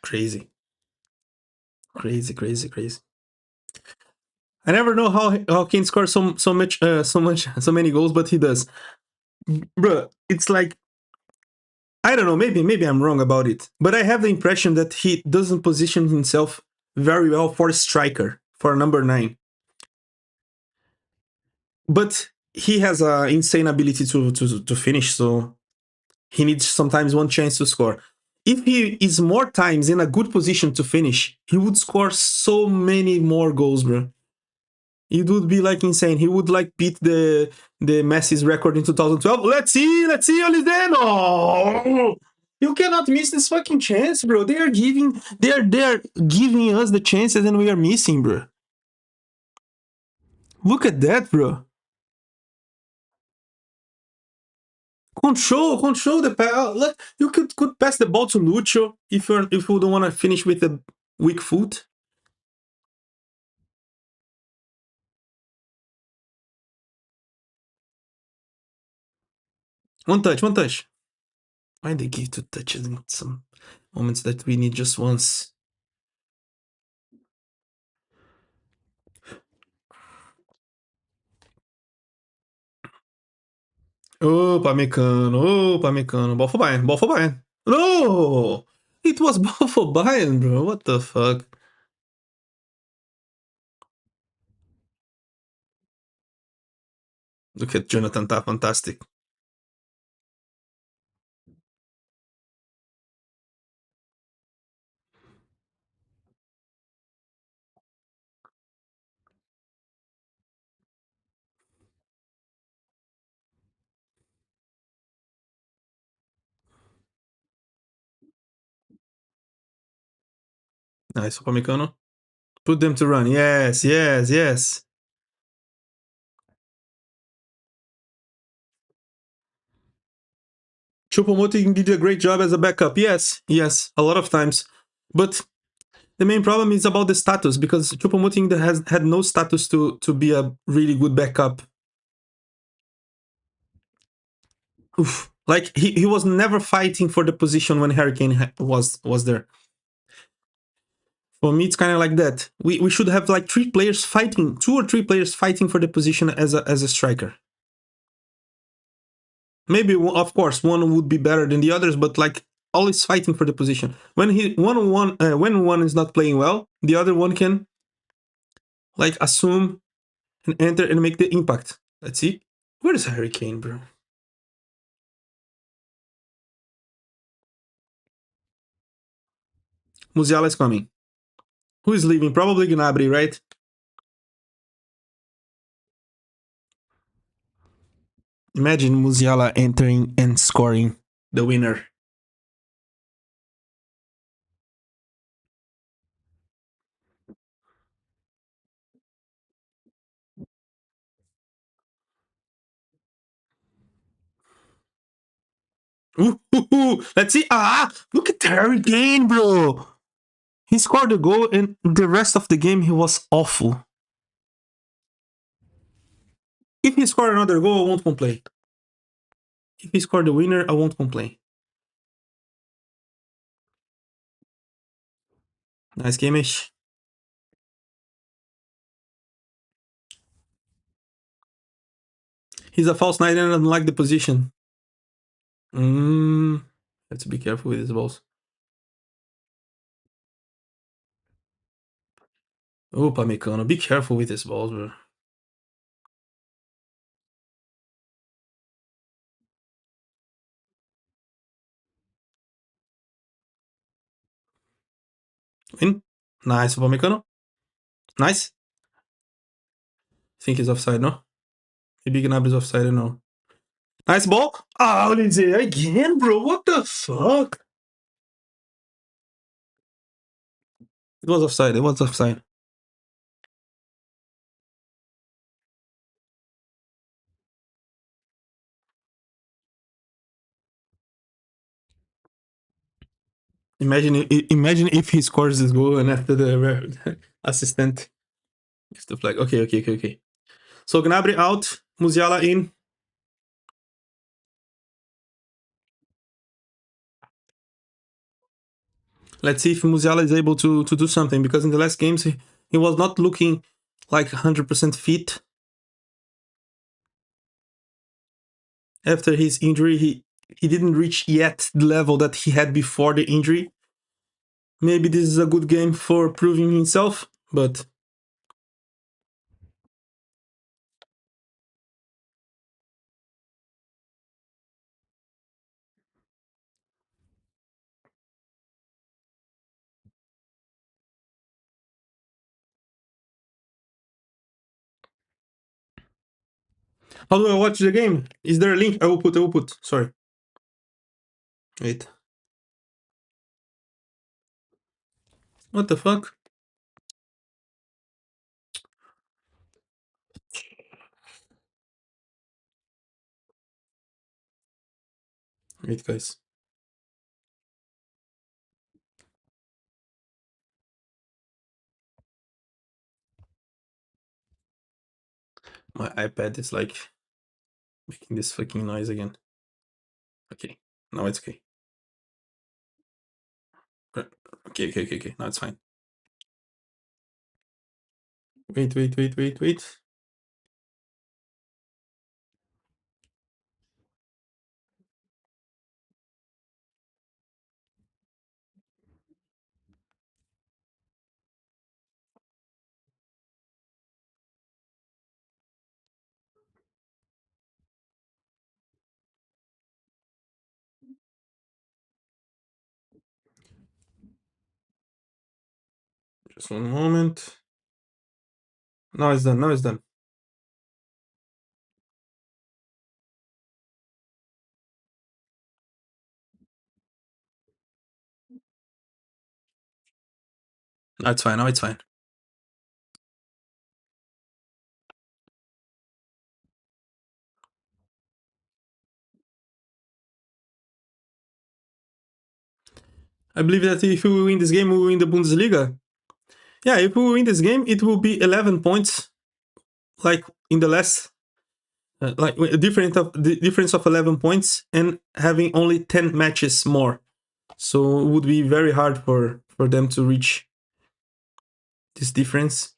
Speaker 1: Crazy. I never know how Kane scores so many goals, but he does. Bro, it's like, I don't know, maybe I'm wrong about it, but I have the impression that he doesn't position himself very well for a striker, for number 9. But he has an insane ability to finish, so he needs sometimes one chance to score. If he is more times in a good position to finish, he would score so many more goals, bro. It would be like insane. He would like beat the Messi's record in 2012. Let's see, Olideno. You cannot miss this fucking chance, bro. They are giving us the chances and we are missing, bro. Look at that, bro. Control the pass. You could pass the ball to Lucho if you don't want to finish with a weak foot. One touch. Why they give 2 touches in some moments that we need just once? Opa, Mecano. Ball for Bayern. No! It was both for Bayern, bro. What the fuck? Look at Jonathan, tá fantastic. Nice, Upamecano. Put them to run. Yes, yes, yes. Choupo-Moting did a great job as a backup. Yes, yes, a lot of times. But the main problem is about the status because Choupo-Moting has had no status to be a really good backup. Oof. Like he was never fighting for the position when Harry Kane was there. For me, it's kind of like that. We should have like three players fighting, two or three players fighting for the position as a striker. Maybe of course one would be better than the others, but like always fighting for the position. When when one is not playing well, the other one can like assume and enter and make the impact. Let's see. Where is Harry Kane, bro? Musiala is coming. Who is leaving? Probably Gnabry, right? Imagine Musiala entering and scoring the winner. Ooh, ooh, ooh. Let's see. Ah, look at Harry Kane, bro. He scored a goal, and the rest of the game he was awful. If he scored another goal, I won't complain. If he scored the winner, I won't complain. Nice game-ish. He's a false nine and I don't like the position. Have to be careful with his balls. Oh, Pamecano, be careful with his balls, bro. Win. Nice, Pamecano. Nice. Think he's offside, no? Maybe Gnabry's offside, I don't know. Nice ball. Oh, Lindsay, again, bro. What the fuck? It was offside. It was offside. Imagine if he scores this goal and after the assistant gives the flag. Okay, okay, okay, okay. So Gnabry out, Musiala in. Let's see if Musiala is able to do something because in the last games he was not looking like 100% fit. After his injury, he didn't reach yet the level that he had before the injury. Maybe this is a good game for proving himself, but how do I watch the game? Is there a link? I will put. I will put. Sorry. Wait. What the fuck? Wait, guys. My iPad is like making this fucking noise again. Okay. Now it's okay. Okay, okay, okay, okay. Now it's fine. Wait, wait, wait, wait, wait. Just one moment. Now it's done. Now it's done. Now it's fine. Now it's fine. I believe that if we win this game, we win the Bundesliga. Yeah, if we win this game, it will be 11 points, like in the last, like a difference of 11 points, and having only 10 matches more. So it would be very hard for them to reach this difference,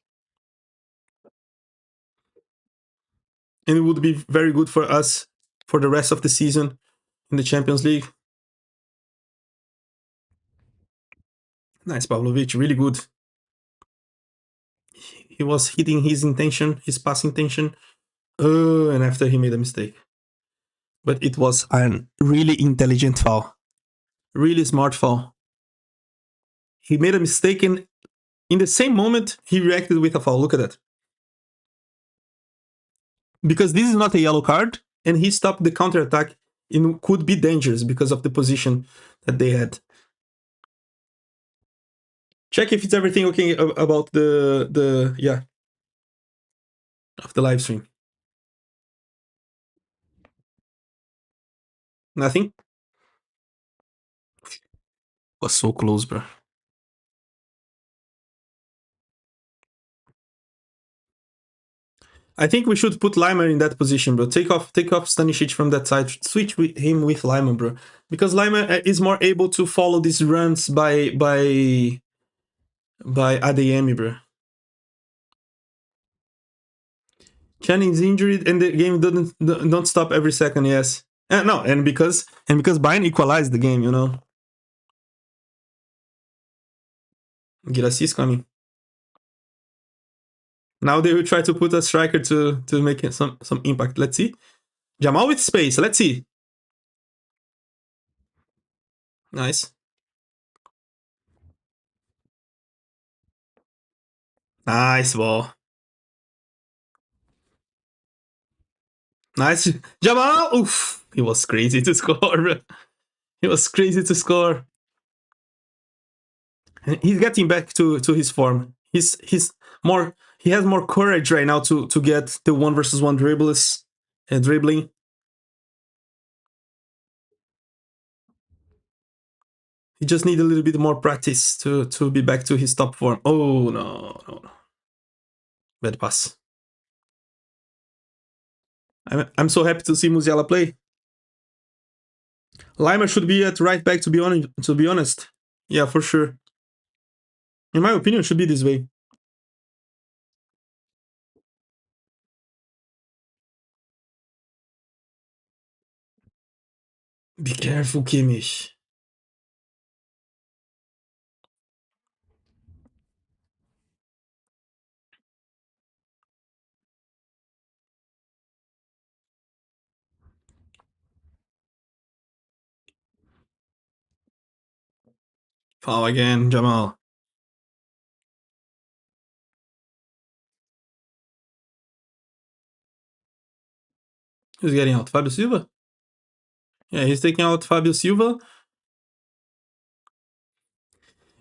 Speaker 1: and it would be very good for us for the rest of the season in the Champions League. Nice, Pavlovic, really good. He was hitting his intention, his pass intention, and after he made a mistake. But it was a really intelligent foul, really smart foul. He made a mistake, and in the same moment, he reacted with a foul. Look at that. Because this is not a yellow card, and he stopped the counter attack. It could be dangerous because of the position that they had. Check if it's everything okay about the yeah, of the live stream. Nothing? Was so close, bro. I think we should put Lima in that position, bro. Take off Stanisic from that side. Switch with him with Lima, bro. Because Lima is more able to follow these runs by ADM, bro. Channing's injured and the game don't stop every second. Yes, no, and because Bayern equalized the game, you know. Girassi is coming. Now they will try to put a striker to make some impact. Let's see. Jamal with space. Let's see. Nice. Nice ball. Nice. Jamal! Oof. He was crazy to score. He was crazy to score. He's getting back to his form. He's more he has more courage right now to get the 1v1 dribbles and dribbling. He just need a little bit more practice to be back to his top form. Oh no. Bad pass. I'm so happy to see Musiala play. Lima should be at right back to be honest. Yeah, for sure. In my opinion, it should be this way. Be careful, Kimmich. Foul again, Jamal. Who's getting out? Fabio Silva? Yeah, he's taking out Fabio Silva.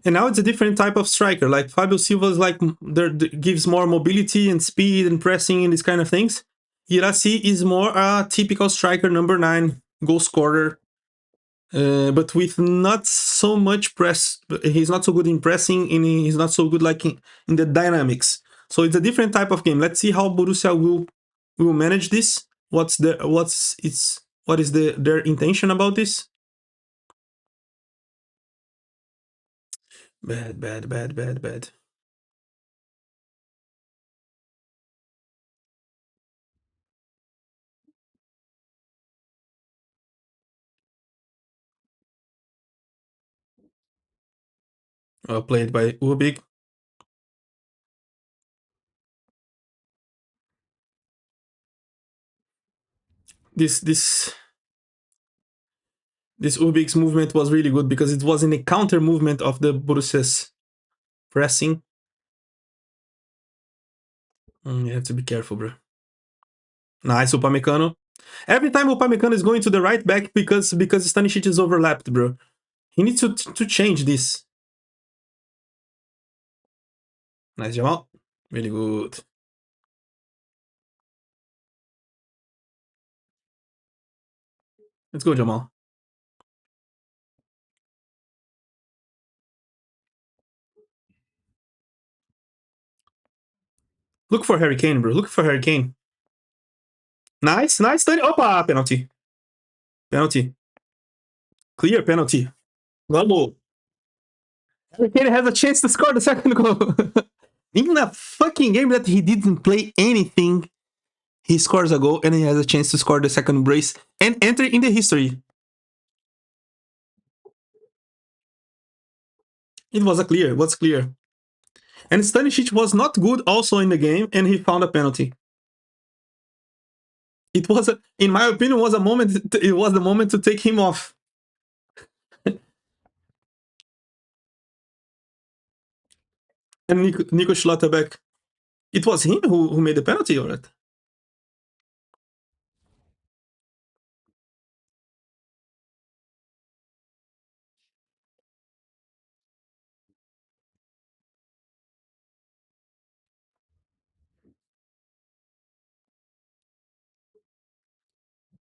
Speaker 1: And now it's a different type of striker. Like Fabio Silva is like there gives more mobility and speed and pressing and these kind of things. Girassi is more a typical striker, number 9, goal scorer, but with not so much press. He's not so good in pressing, and he's not so good like in the dynamics. So it's a different type of game. Let's see how Borussia will manage this. What is their intention about this? Bad. Played by Ubik. This Ubik's movement was really good because it was in a counter movement of the Borussia's pressing. You have to be careful, bro. Nice, Upamecano. Every time Upamecano is going to the right back because Stanisic is overlapped, bro. He needs to change this. Nice, Jamal. Really good. Let's go, Jamal. Look for Harry Kane, bro. Look for Harry Kane. Nice, nice. Opa, penalty. Penalty. Clear penalty. Vamos. Harry Kane has a chance to score the second goal. In a fucking game that he didn't play anything, he scores a goal and he has a chance to score the second brace and enter in the history. It was a clear. It was clear. And Stanisic was not good also in the game, and he found a penalty. It was, in my opinion, was a moment. It was the moment to take him off. And Nico Schlotterbeck. It was him who made the penalty, or what?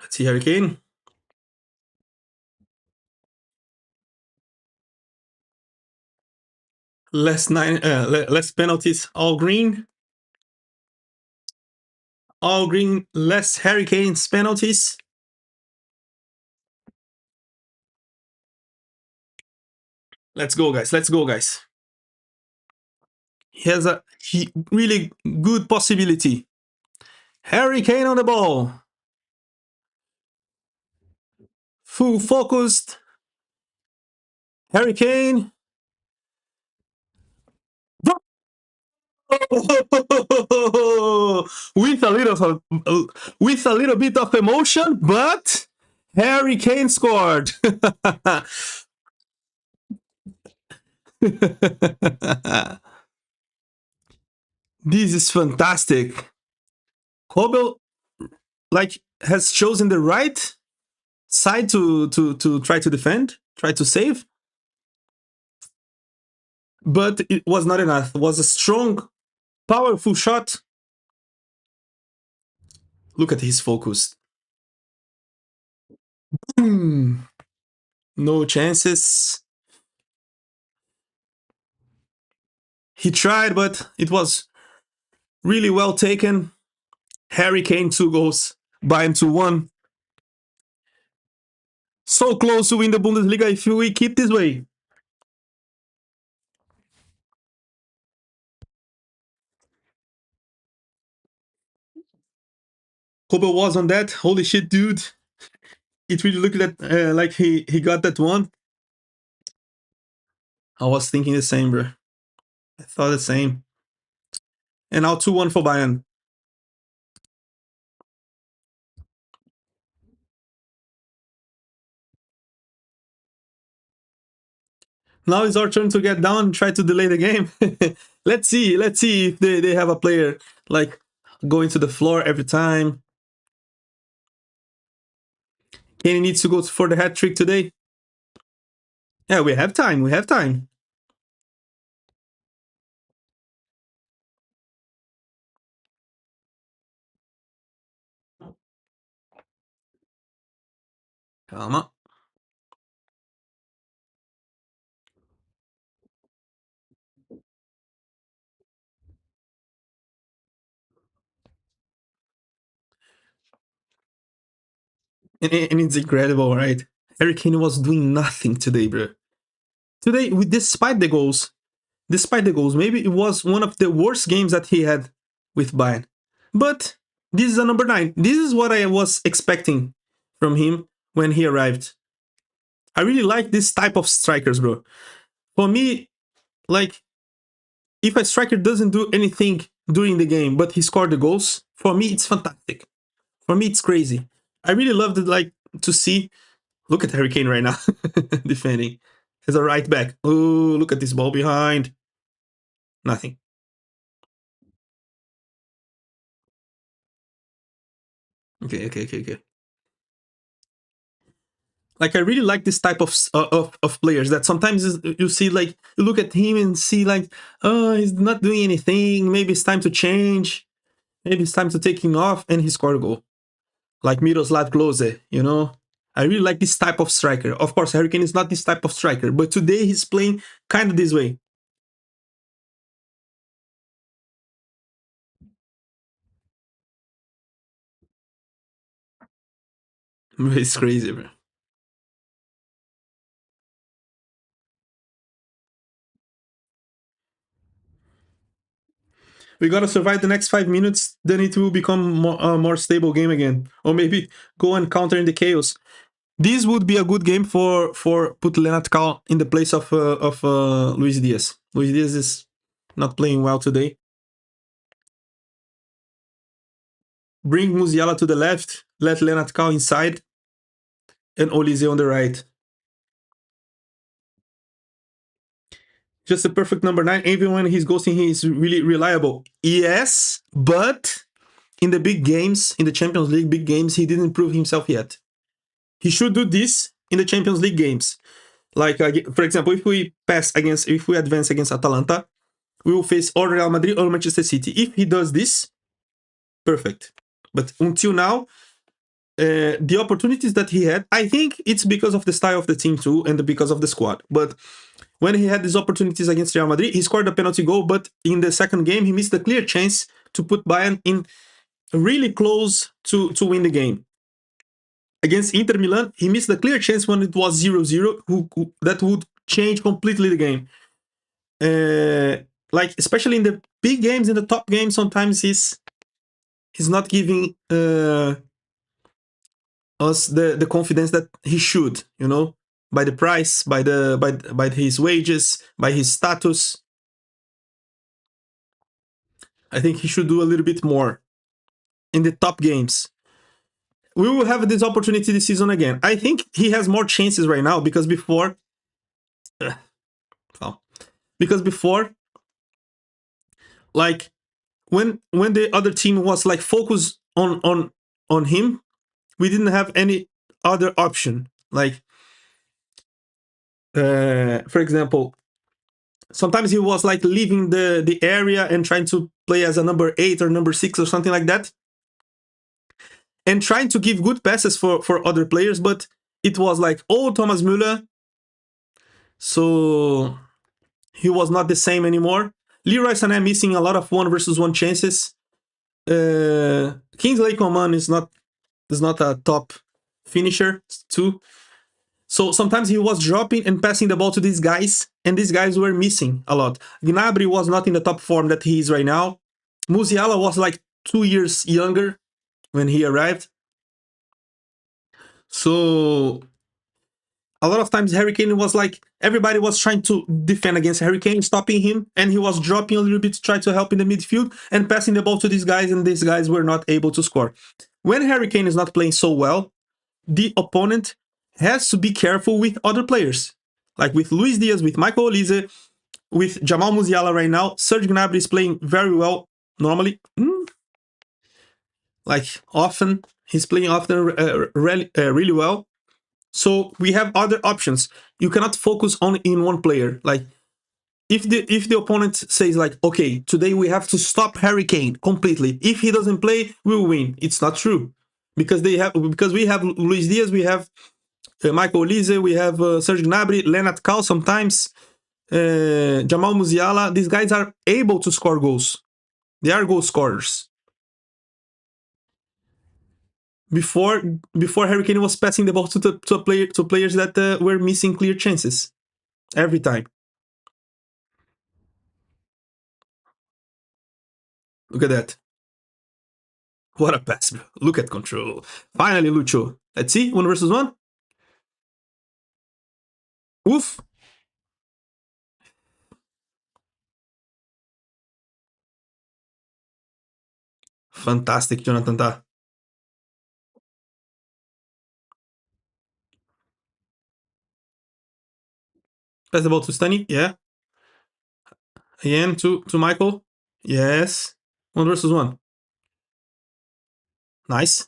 Speaker 1: Let's see, Harry Kane. Less penalties. All green. All green. Less Harry Kane's penalties. Let's go, guys. Let's go, guys. He has a really good possibility. Harry Kane on the ball. Full focused. Harry Kane. with a little with a little bit of emotion, but Harry Kane scored. This is fantastic. Kobel like has chosen the right side to try to defend, try to save, but it was not enough. It was a strong, powerful shot. Look at his focus. No chances. He tried, but it was really well taken. Harry Kane, 2 goals. Bayern 2-1. So close to win the Bundesliga if we keep this way. Kobe was on that. Holy shit, dude. It really looked like he got that one. I was thinking the same, bro. I thought the same. And now 2-1 for Bayern. Now it's our turn to get down and try to delay the game. Let's see if they have a player like going to the floor every time. Kane needs to go for the hat trick today. Yeah, we have time. We have time. Calma. And it's incredible, right? Harry Kane was doing nothing today, bro. Today, despite the goals, maybe it was one of the worst games that he had with Bayern. But this is a number 9. This is what I was expecting from him when he arrived. I really like this type of strikers, bro. For me, like, if a striker doesn't do anything during the game, but he scored the goals, for me, it's fantastic. For me, it's crazy. I really loved it, like, to see. Look at Harry Kane right now, defending. As a right back. Oh, look at this ball behind. Nothing. Okay, okay, okay, okay. Like I really like this type of of players that sometimes you see like you look at him and see like, oh, he's not doing anything. Maybe it's time to change. Maybe it's time to take him off, and he scored a goal. Like Miroslav Klose, you know. I really like this type of striker. Of course, Harry Kane is not this type of striker, but today he's playing kind of this way. It's crazy, bro. We gotta survive the next 5 minutes, then it will become a more stable game again, or maybe go and counter in the chaos. This would be a good game for put Leonard Cal in the place of Luis Diaz. Luis Diaz is not playing well today. Bring Musiala to the left, let Leonard Cal inside, and Olise on the right. Just a perfect number 9. Even when he's ghosting, he's really reliable. Yes, but in the big games, in the Champions League big games, he didn't prove himself yet. He should do this in the Champions League games. Like, for example, if we advance against Atalanta, we will face or Real Madrid or Manchester City. If he does this, perfect. But until now, the opportunities that he had, I think it's because of the style of the team too, and because of the squad. But when he had these opportunities against Real Madrid, he scored a penalty goal, but in the second game, he missed a clear chance to put Bayern in really close to win the game. Against Inter Milan, he missed a clear chance when it was 0-0, that would change completely the game. Like, especially in the big games, in the top games, sometimes he's not giving us the confidence that he should, you know, by the price, by his wages, by his status. I think he should do a little bit more in the top games. We will have this opportunity this season again. I think he has more chances right now because before, well, because before, like when the other team was like focused on him, we didn't have any other option. Like, for example, sometimes he was like leaving the area and trying to play as a number 8 or number 6 or something like that, and trying to give good passes for other players, but it was like, oh, Thomas Müller, so he was not the same anymore. Leroy Sané missing a lot of 1 versus 1 chances. Kingsley Coman is not a top finisher too. So sometimes he was dropping and passing the ball to these guys, and these guys were missing a lot. Gnabry was not in the top form that he is right now. Musiala was like 2 years younger when he arrived. So a lot of times Harry Kane was like, everybody was trying to defend against Harry Kane, stopping him, and he was dropping a little bit to try to help in the midfield and passing the ball to these guys, and these guys were not able to score. When Harry Kane is not playing so well, the opponent has to be careful with other players. Like with Luis Diaz, with Michael Olise, with Jamal Musiala right now. Serge Gnabry is playing very well normally. Like often, he's playing often really well. So we have other options. You cannot focus only in one player. Like if the opponent says like, okay, today we have to stop Harry Kane completely. If he doesn't play, we'll win. It's not true, because we have Luis Diaz, we have Michael Olise, we have Serge Gnabry, Leonard Cal sometimes, Jamal Musiala. These guys are able to score goals. They are goal scorers. Before before Harry Kane was passing the ball to players that were missing clear chances every time. Look at that. What a pass, bro. Look at control. Finally, Lucho. Let's see. 1 versus 1. Oof. Fantastic, Jonathan Tah. Pass the ball to Stanley. Yeah. Again to Michael. Yes. 1 versus 1. Nice.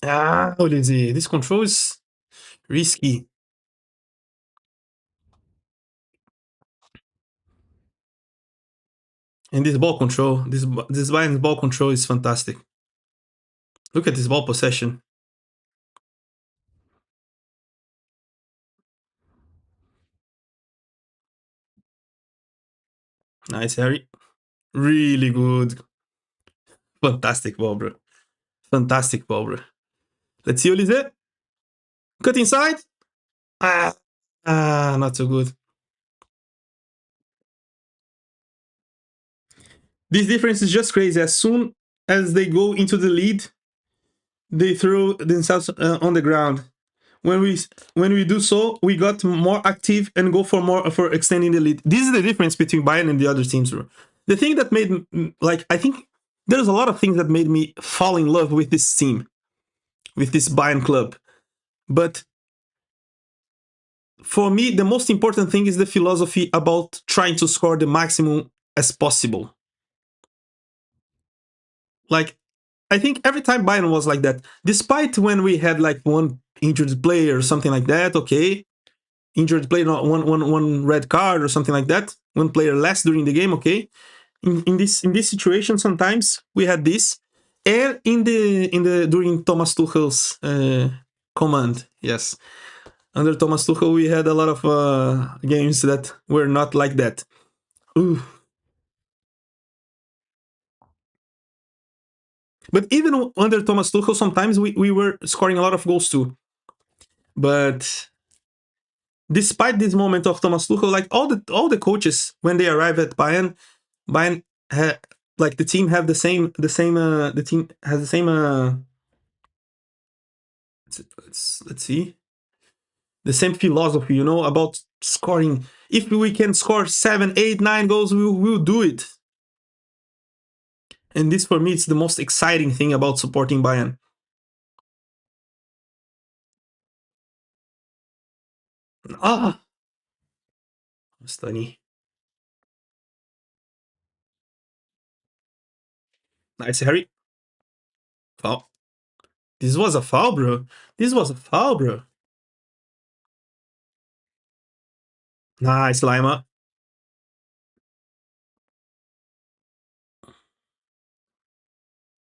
Speaker 1: Ah, Olivier, this control is risky. And this ball control, this Bayern's ball control is fantastic. Look at this ball possession. Nice, Harry. Really good. Fantastic ball, bro. Fantastic ball, bro. Let's see, Olivier. Cut inside. Ah, not so good. This difference is just crazy. As soon as they go into the lead, they throw themselves on the ground. When we do so, we got more active and go for more for extending the lead. This is the difference between Bayern and the other teams, bro. The thing that made like I think there's a lot of things that made me fall in love with this team, with this Bayern club. But for me, the most important thing is the philosophy about trying to score the maximum as possible. Like I think every time Bayern was like that, despite when we had like one injured player or something like that, okay, injured player, not one red card or something like that, one player less during the game, okay. In this situation, sometimes we had this, and in the during Thomas Tuchel's command, yes, under Thomas Tuchel we had a lot of games that were not like that. Ooh. But even under Thomas Tuchel, sometimes we were scoring a lot of goals too. But despite this moment of Thomas Tuchel, like all the coaches when they arrive at Bayern like the team have the team has the same let's see, the same philosophy, about scoring. If we can score 7, 8, 9 goals, we'll do it. And this for me is the most exciting thing about supporting Bayern. Ah, Stani. Nice, Harry. Foul. This was a foul, bro. This was a foul, bro. Nice, Lima.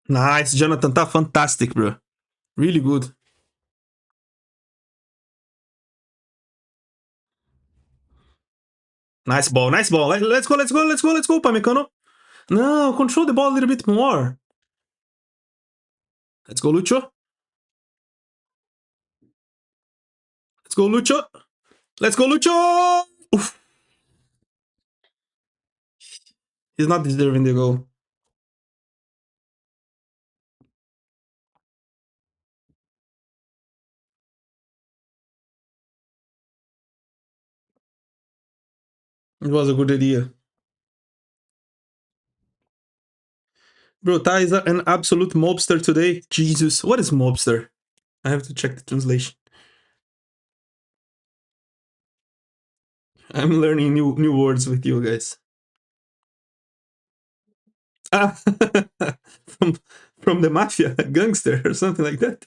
Speaker 1: Nice, Jonathan. Tá fantastic, bro. Really good. Nice ball, nice ball. Let's go, let's go, let's go, let's go, Pamecano. No, control the ball a little bit more. Let's go, Lucho. Let's go, Lucho. Let's go, Lucho. Oof. He's not deserving the goal. It was a good idea. Bro, Ty is an absolute mobster today. Jesus, what is mobster? I have to check the translation. I'm learning new words with you guys. Ah, from from the mafia, gangster or something like that.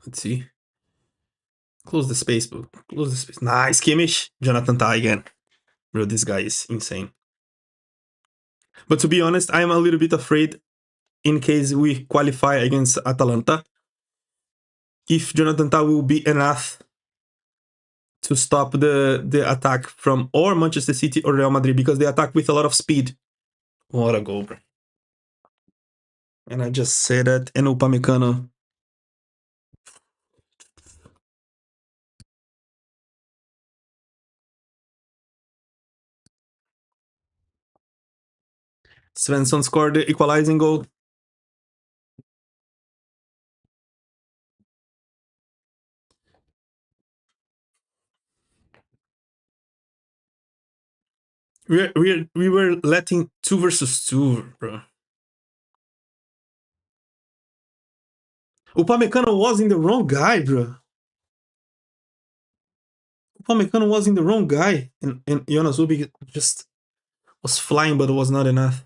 Speaker 1: Let's see. Close the space, bro. Close the space. Nice, Kimmich. Jonathan Tah again. Bro, this guy is insane. But to be honest, I'm a little bit afraid in case we qualify against Atalanta, if Jonathan Tah will be enough to stop the attack from or Manchester City or Real Madrid, because they attack with a lot of speed. What a goal, bro. And I just said that, and Upamecano. Svensson scored the equalizing goal. We were letting 2 versus 2, bro. Upamecano was in the wrong guy, bro. Upamecano was in the wrong guy, and Yonazubi just was flying, but it was not enough.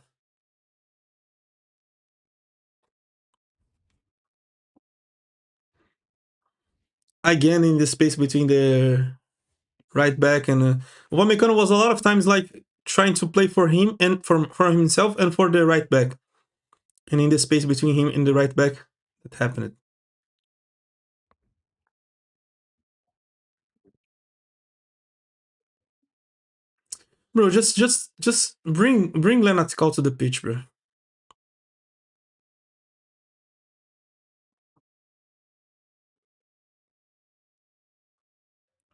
Speaker 1: Again, in the space between the right back and Upamecano was a lot of times like trying to play for him and for himself and for the right back, and in the space between him and the right back, that happened. Bro, just bring Lennart Call to the pitch, bro.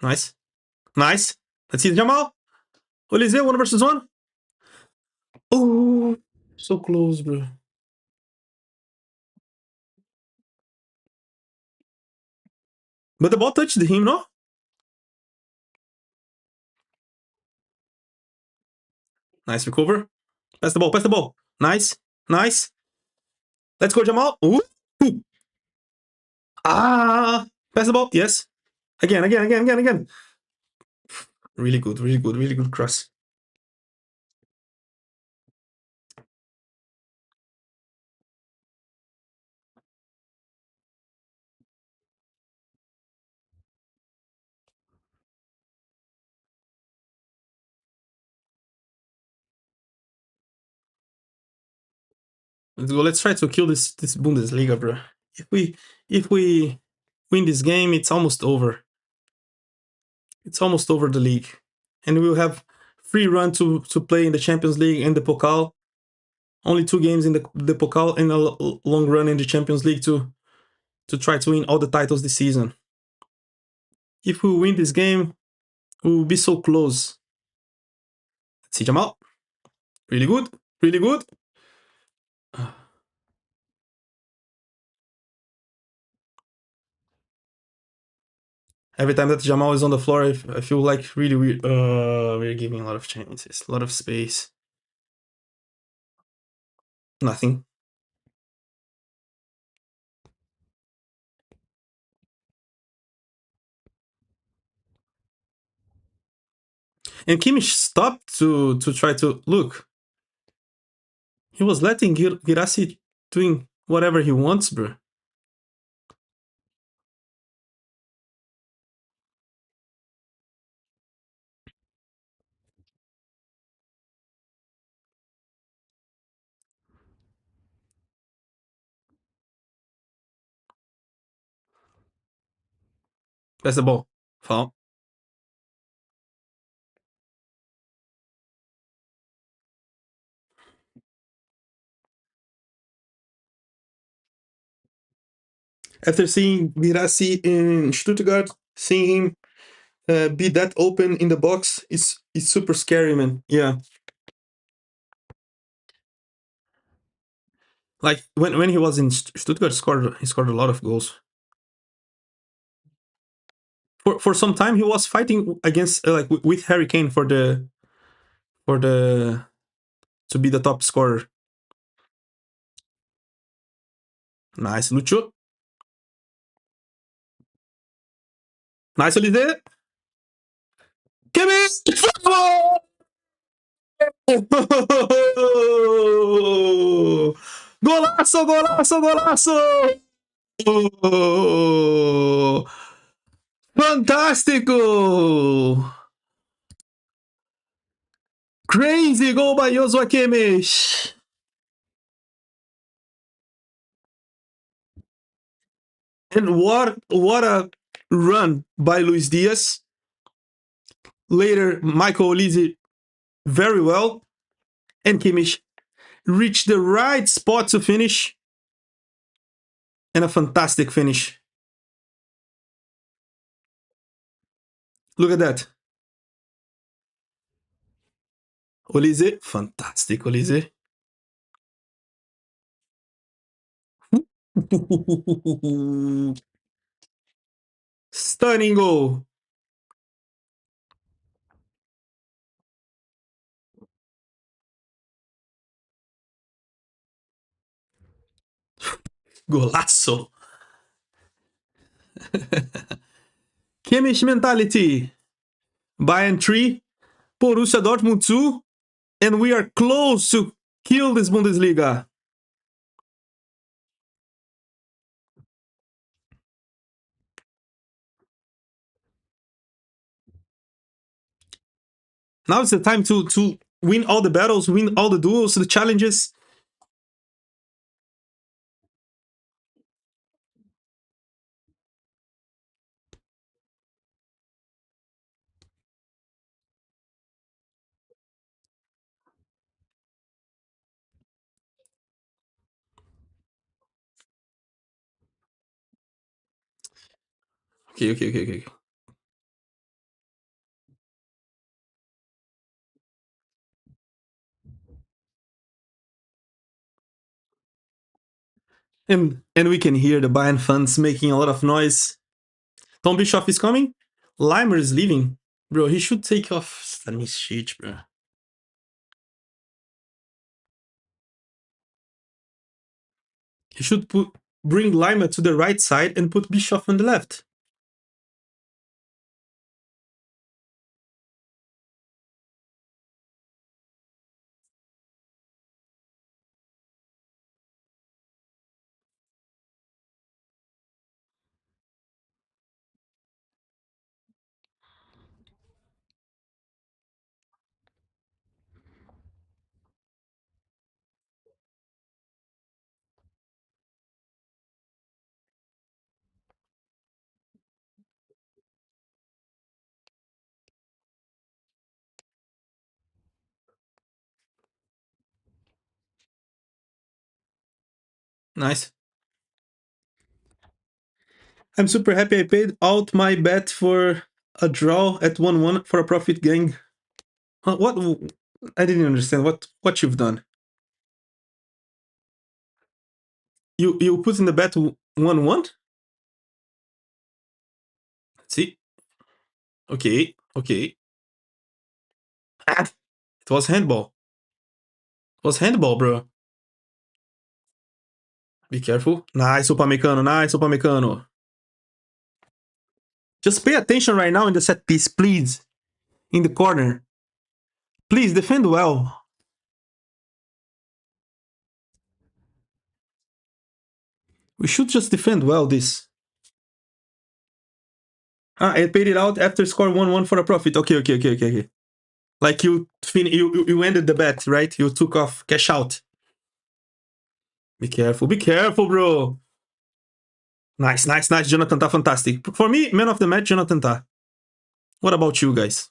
Speaker 1: Nice, nice. Let's see Jamal. Olise, 1 versus 1. Oh, so close, bro. But the ball touched him, no? Nice recover. Pass the ball, pass the ball. Nice, nice. Let's go, Jamal. Ooh. Ah, pass the ball. Yes. Again. Really good, really good cross. Let's go. Let's try to kill this Bundesliga, bro. If we win this game, it's almost over. It's almost over the league, and we'll have free run to play in the Champions League and the Pokal. Only 2 games in the Pokal and a long run in the Champions League to try to win all the titles this season. If we win this game, we will be so close. Let's see Jamal. Really good, really good. Every time that Jamal is on the floor, I feel like really weird. We're giving a lot of chances, a lot of space. Nothing. And Kimmich stopped to try to look. He was letting Girassi doing whatever he wants, bro. That's the ball. Foul. After seeing Girassi in Stuttgart, seeing him be that open in the box is super scary, man. Yeah, like when he was in Stuttgart, he scored a lot of goals. For some time, he was fighting against like with Harry Kane for the to be the top scorer. Nice, Lucho. Nice, Olivier. Kimmich! Golaço, golaço, golaço! Oh, fantástico! Crazy goal by Joshua Kimmich! And what a run by Luis Diaz. Later, Michael Olise very well. And Kimmich reached the right spot to finish. And a fantastic finish. Look at that. Olise, fantastic Olise. Stunning goal. Golaço. Kimmich mentality. Bayern 3, Borussia Dortmund 2, and we are close to kill this Bundesliga. Now is the time to win all the battles, win all the duels, the challenges. Okay. And we can hear the Bayern fans making a lot of noise. Tom Bischoff is coming. Leimer is leaving. Bro, he should take off Stanisic, bro. He should bring Leimer to the right side and put Bischoff on the left. Nice. I'm super happy I paid out my bet for a draw at 1-1 for a profit gain. What? I didn't understand what you've done. You put in the bet 1-1? See? Okay. Ah, it was handball. It was handball, bro. Be careful. Nice, Upamecano. Just pay attention right now in the set piece, please. In the corner. Please, defend well. We should just defend well this. I paid it out after score 1-1 for a profit. Okay. Like you ended the bet, right? You took off, cash out. Be careful, bro. Nice. Jonathan tá fantastic. For me, man of the match, Jonathan tá. What about you guys?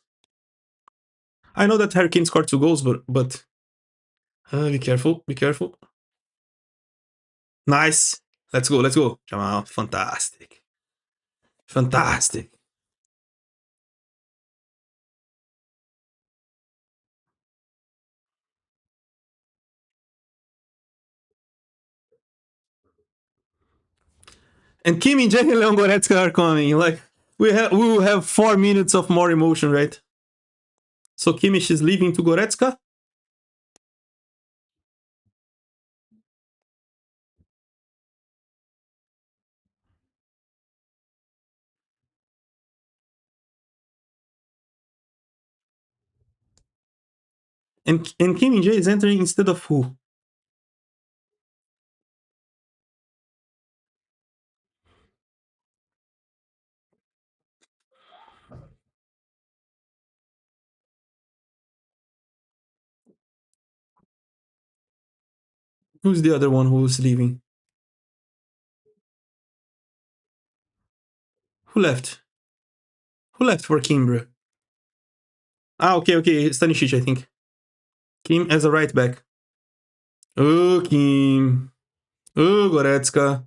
Speaker 1: I know that Harry Kane scored 2 goals, but be careful. Nice. Let's go. Jamal, fantastic. And Kim and Leon Goretzka are coming. Like we will have 4 minutes of more emotion, right? So Kimmich is leaving to Goretzka. And Kim and is entering instead of who? Who's the other one who's leaving? Who left? Who left for Kim, bro? Okay. Stanisic, I think. Kim as a right back. Oh, Kim. Oh, Goretzka.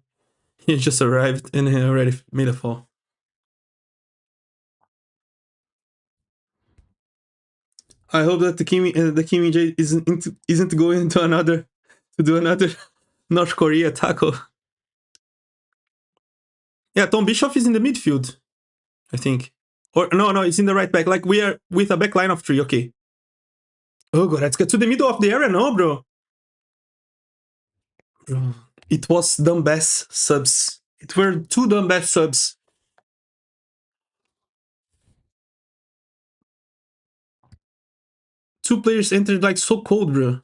Speaker 1: He just arrived and he already made a fall. I hope that the Kim J isn't going into another to do another North Korea tackle. Yeah, Tom Bischoff is in the midfield, I think. Or no, it's in the right back. Like we are with a back line of 3. Okay. Oh, Goretzka to the middle of the area, no, bro. It was Dumbass subs. It were two Dumbass subs. Two players entered like so cold, bro.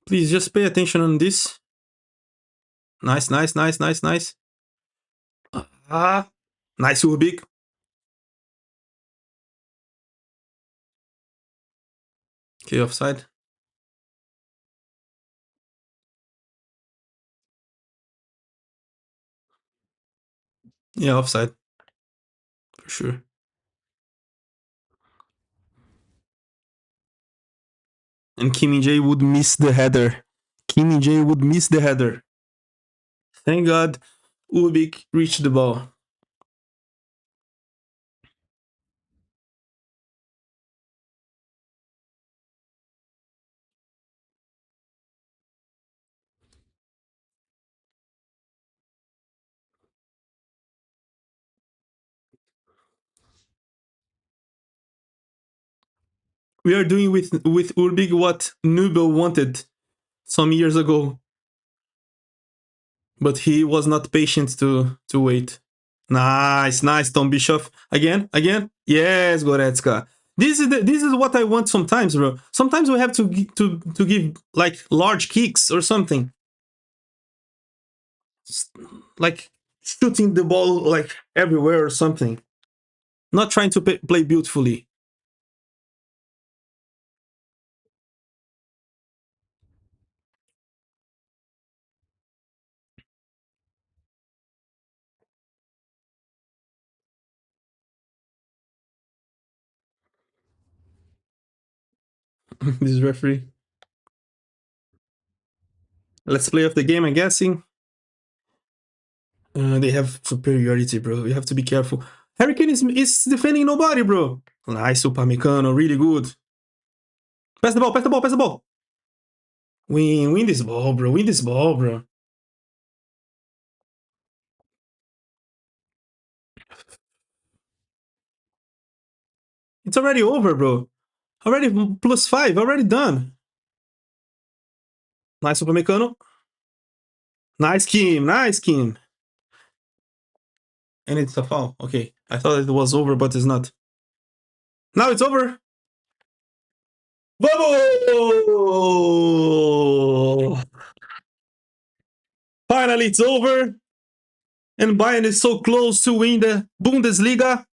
Speaker 1: Please just pay attention on this. Nice, nice, nice, nice, nice. Ah, nice Ubik. Okay, offside. Yeah, offside for sure. And Kimmy J would miss the header. Kimmy J would miss the header. Thank God, Ubik reached the ball. We are doing with Ubik what Nubel wanted some years ago, but he was not patient to wait. Nice, nice, Tom Bischoff. Again, again. Yes, Goretzka. This is what I want sometimes, bro. Sometimes we have to give like large kicks or something, like shooting the ball like everywhere or something. Not trying to play beautifully. This referee. Let's play off the game. I'm guessing. They have superiority, bro. You have to be careful. Hurricane is defending nobody, bro. Nice, Upamecano. Really good. Pass the ball, pass the ball, pass the ball. Win this ball, bro. Win this ball, bro. It's already over, bro. Already +5. Already done. Nice, Upamecano. Nice, Kim. Nice, Kim. And it's a foul. Okay. I thought it was over, but it's not. Now it's over. Vamos! Finally, it's over. And Bayern is so close to win the Bundesliga.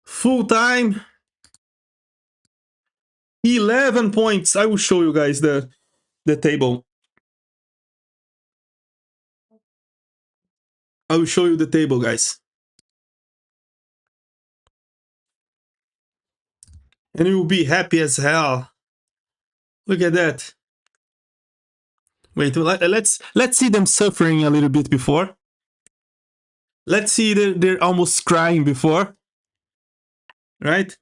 Speaker 1: Full time. 11 points. I will show you guys the table. I will show you the table, guys. And you will be happy as hell. Look at that. Wait, let's see them suffering a little bit before. Let's see they're almost crying before. Right?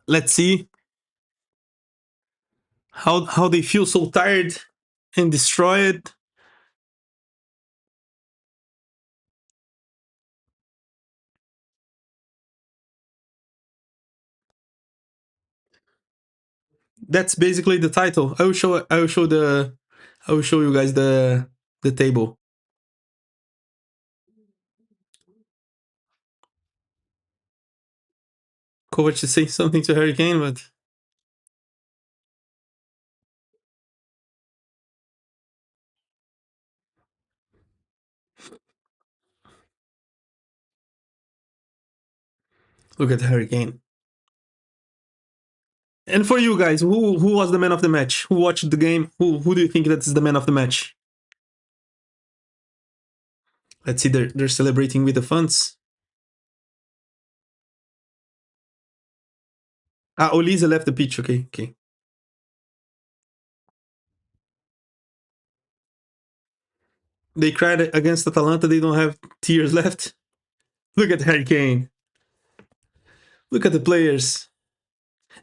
Speaker 1: Let's see how they feel so tired and destroyed. That's basically the title. I will show you guys the table. Kovac is saying something to Hurricane, but look at Hurricane. And for you guys, who was the man of the match? Who watched the game? Who do you think that is the man of the match? Let's see, they're celebrating with the fans. Ah, Olise left the pitch. Okay, okay. They cried against Atalanta. They don't have tears left. Look at Harry Kane. Look at the players.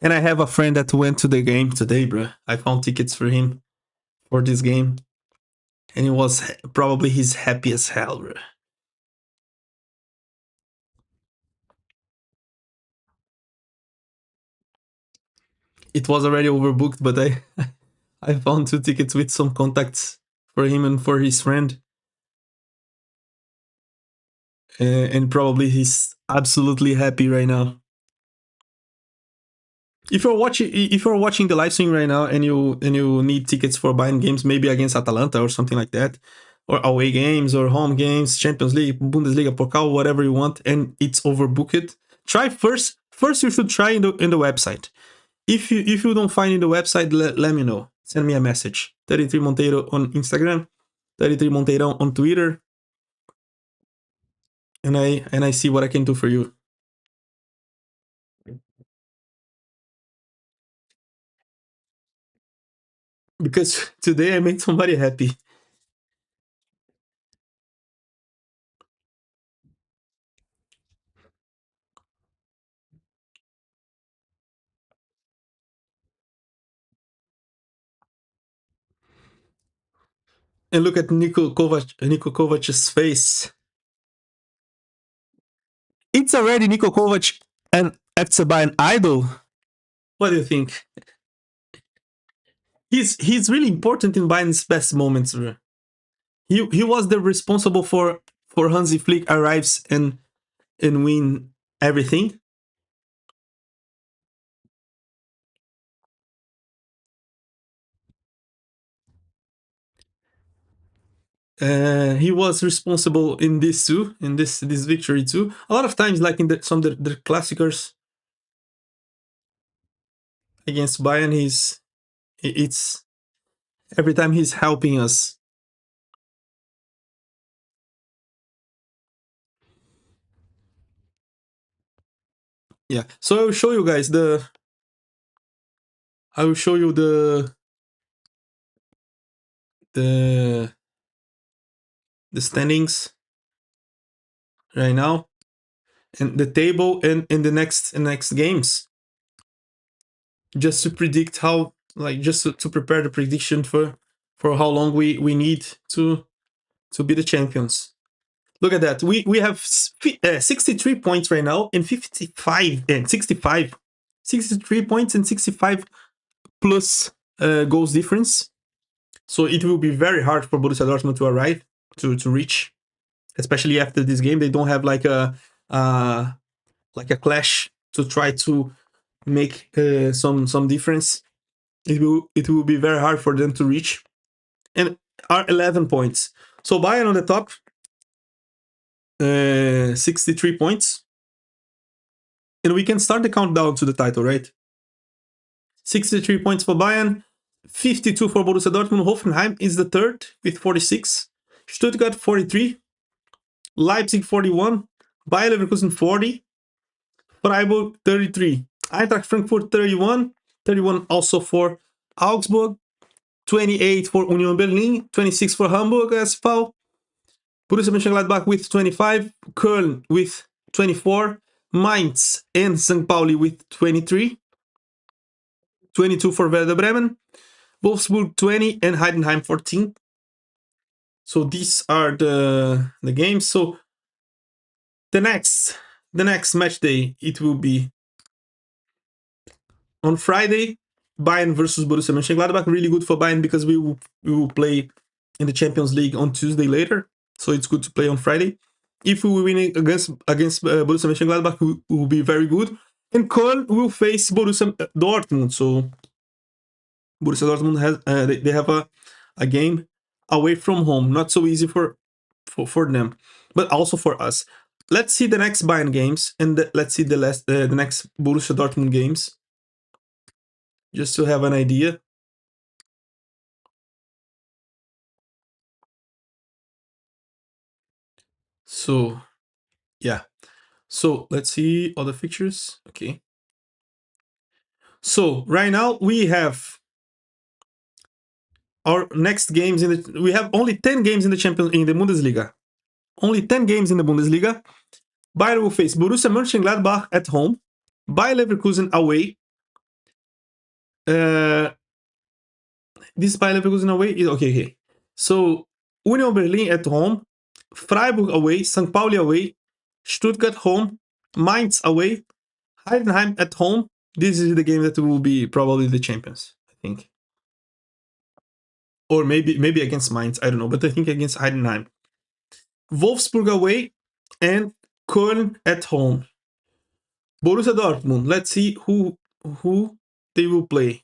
Speaker 1: And I have a friend that went to the game today, bro. I found tickets for him for this game. And it was probably his happy as hell, bro. It was already overbooked, but I found two tickets with some contacts for him and for his friend. And probably he's absolutely happy right now. If you're watching the live stream right now and you need tickets for buying games, maybe against Atalanta or something like that, or away games or home games, Champions League, Bundesliga, Pokal, whatever you want, and it's overbooked, try first. First, you should try in the website. If you don't find in the website, let me know. Send me a message. 33 Monteiro on Instagram, 33 Monteiro on Twitter, and I see what I can do for you. Because today I made somebody happy. And look at Niko Kovac's face. It's already Niko Kovac and FC Bayern idol. What do you think? He's really important in Bayern's best moments, bro. He was the responsible for Hansi Flick arrives and win everything. He was responsible in this too, in this victory too. A lot of times, like in some of the classicers against Bayern, it's every time he's helping us. Yeah. So I will show you guys the. I will show you the the standings right now and the table and in the next games, just to predict how, like, just to prepare the prediction for how long we need to be the champions. Look at that. We have 63 points right now and 55 and 65. 63 points and 65 plus goals difference. So it will be very hard for Borussia Dortmund to arrive to reach, especially after this game. They don't have like a clash to try to make some difference. It will be very hard for them to reach, and are 11 points. So Bayern on the top, 63 points, and we can start the countdown to the title, right? 63 points for Bayern, 52 for Borussia Dortmund. Hoffenheim is the third with 46. Stuttgart 43, Leipzig 41, Bayer Leverkusen 40, Freiburg 33, Eintracht Frankfurt 31, 31 also for Augsburg, 28 for Union Berlin, 26 for Hamburg SV, Borussia Mönchengladbach with 25, Köln with 24, Mainz and St. Pauli with 23, 22 for Werder Bremen, Wolfsburg 20 and Heidenheim 14. So these are the games. So the next match day, it will be on Friday, Bayern versus Borussia Mönchengladbach. Really good for Bayern because we will play in the Champions League on Tuesday later. So it's good to play on Friday. If we win against Borussia Mönchengladbach, we will be very good. And Köln will face Borussia Dortmund. So Borussia Dortmund has they have a game away from home. Not so easy for them, but also for us. Let's see the next Bayern games and let's see the next Borussia Dortmund games, just to have an idea. So yeah. So let's see all the fixtures. Okay. So right now we have our next games we have only 10 games in the Bundesliga. Only 10 games in the Bundesliga. Bayern will face Borussia Mönchengladbach at home, Bayer Leverkusen away. This Bayer Leverkusen away is okay. So Union Berlin at home, Freiburg away, St. Pauli away, Stuttgart home, Mainz away, Heidenheim at home. This is the game that will be probably the champions, I think. Or maybe against Mainz, I don't know, but I think against Heidenheim. Wolfsburg away and Köln at home. Borussia Dortmund. Let's see who they will play.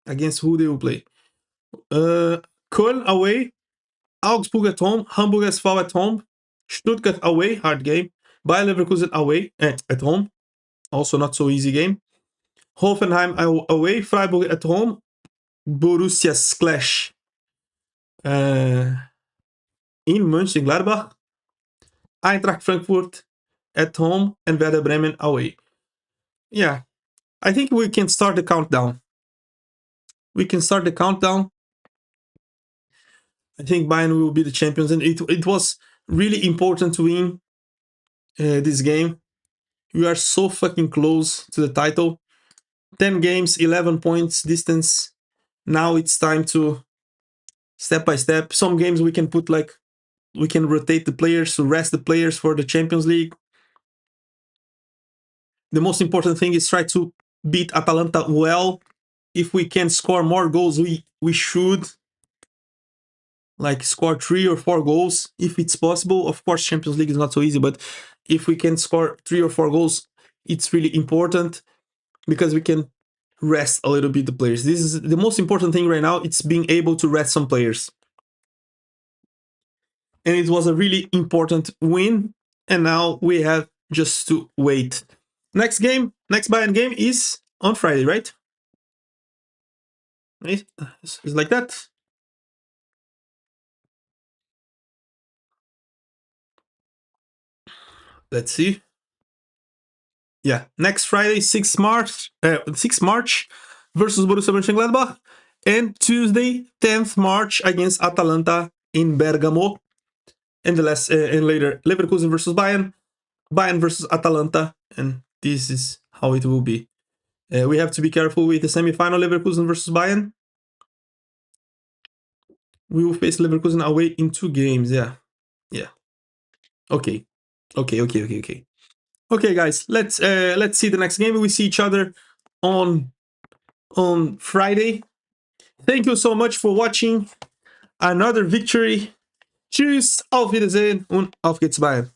Speaker 1: Against who they will play. Köln away, Augsburg at home, Hamburg SV at home, Stuttgart away, hard game, Bayer Leverkusen away at home, also not so easy game. Hoffenheim away, Freiburg at home, Borussia's clash in Mönchengladbach, Eintracht Frankfurt at home, and Werder Bremen away. Yeah, I think we can start the countdown. We can start the countdown. I think Bayern will be the champions, and it was really important to win this game. We are so fucking close to the title. 10 games, 11 points distance. Now it's time to step by step. Some games we can put we can rotate the players to rest the players for the Champions League. The most important thing is try to beat Atalanta well. If we can score more goals, we should score 3 or 4 goals if it's possible. Of course, Champions League is not so easy, but if we can score 3 or 4 goals, it's really important because we can rest a little bit the players. This is the most important thing right now. It's being able to rest some players. And it was a really important win. And now we have just to wait. Next Bayern game is on Friday, right? It's like that. Let's see. Yeah, next Friday, 6 March versus Borussia Mönchengladbach, and Tuesday, 10th March against Atalanta in Bergamo, and later Leverkusen versus Bayern, Bayern versus Atalanta, and this is how it will be. We have to be careful with the semi-final Leverkusen versus Bayern. We will face Leverkusen away in 2 games. Yeah. Okay, guys. Let's see the next game. We see each other on Friday. Thank you so much for watching. Another victory. Tschüss, auf Wiedersehen und auf geht's Bayern.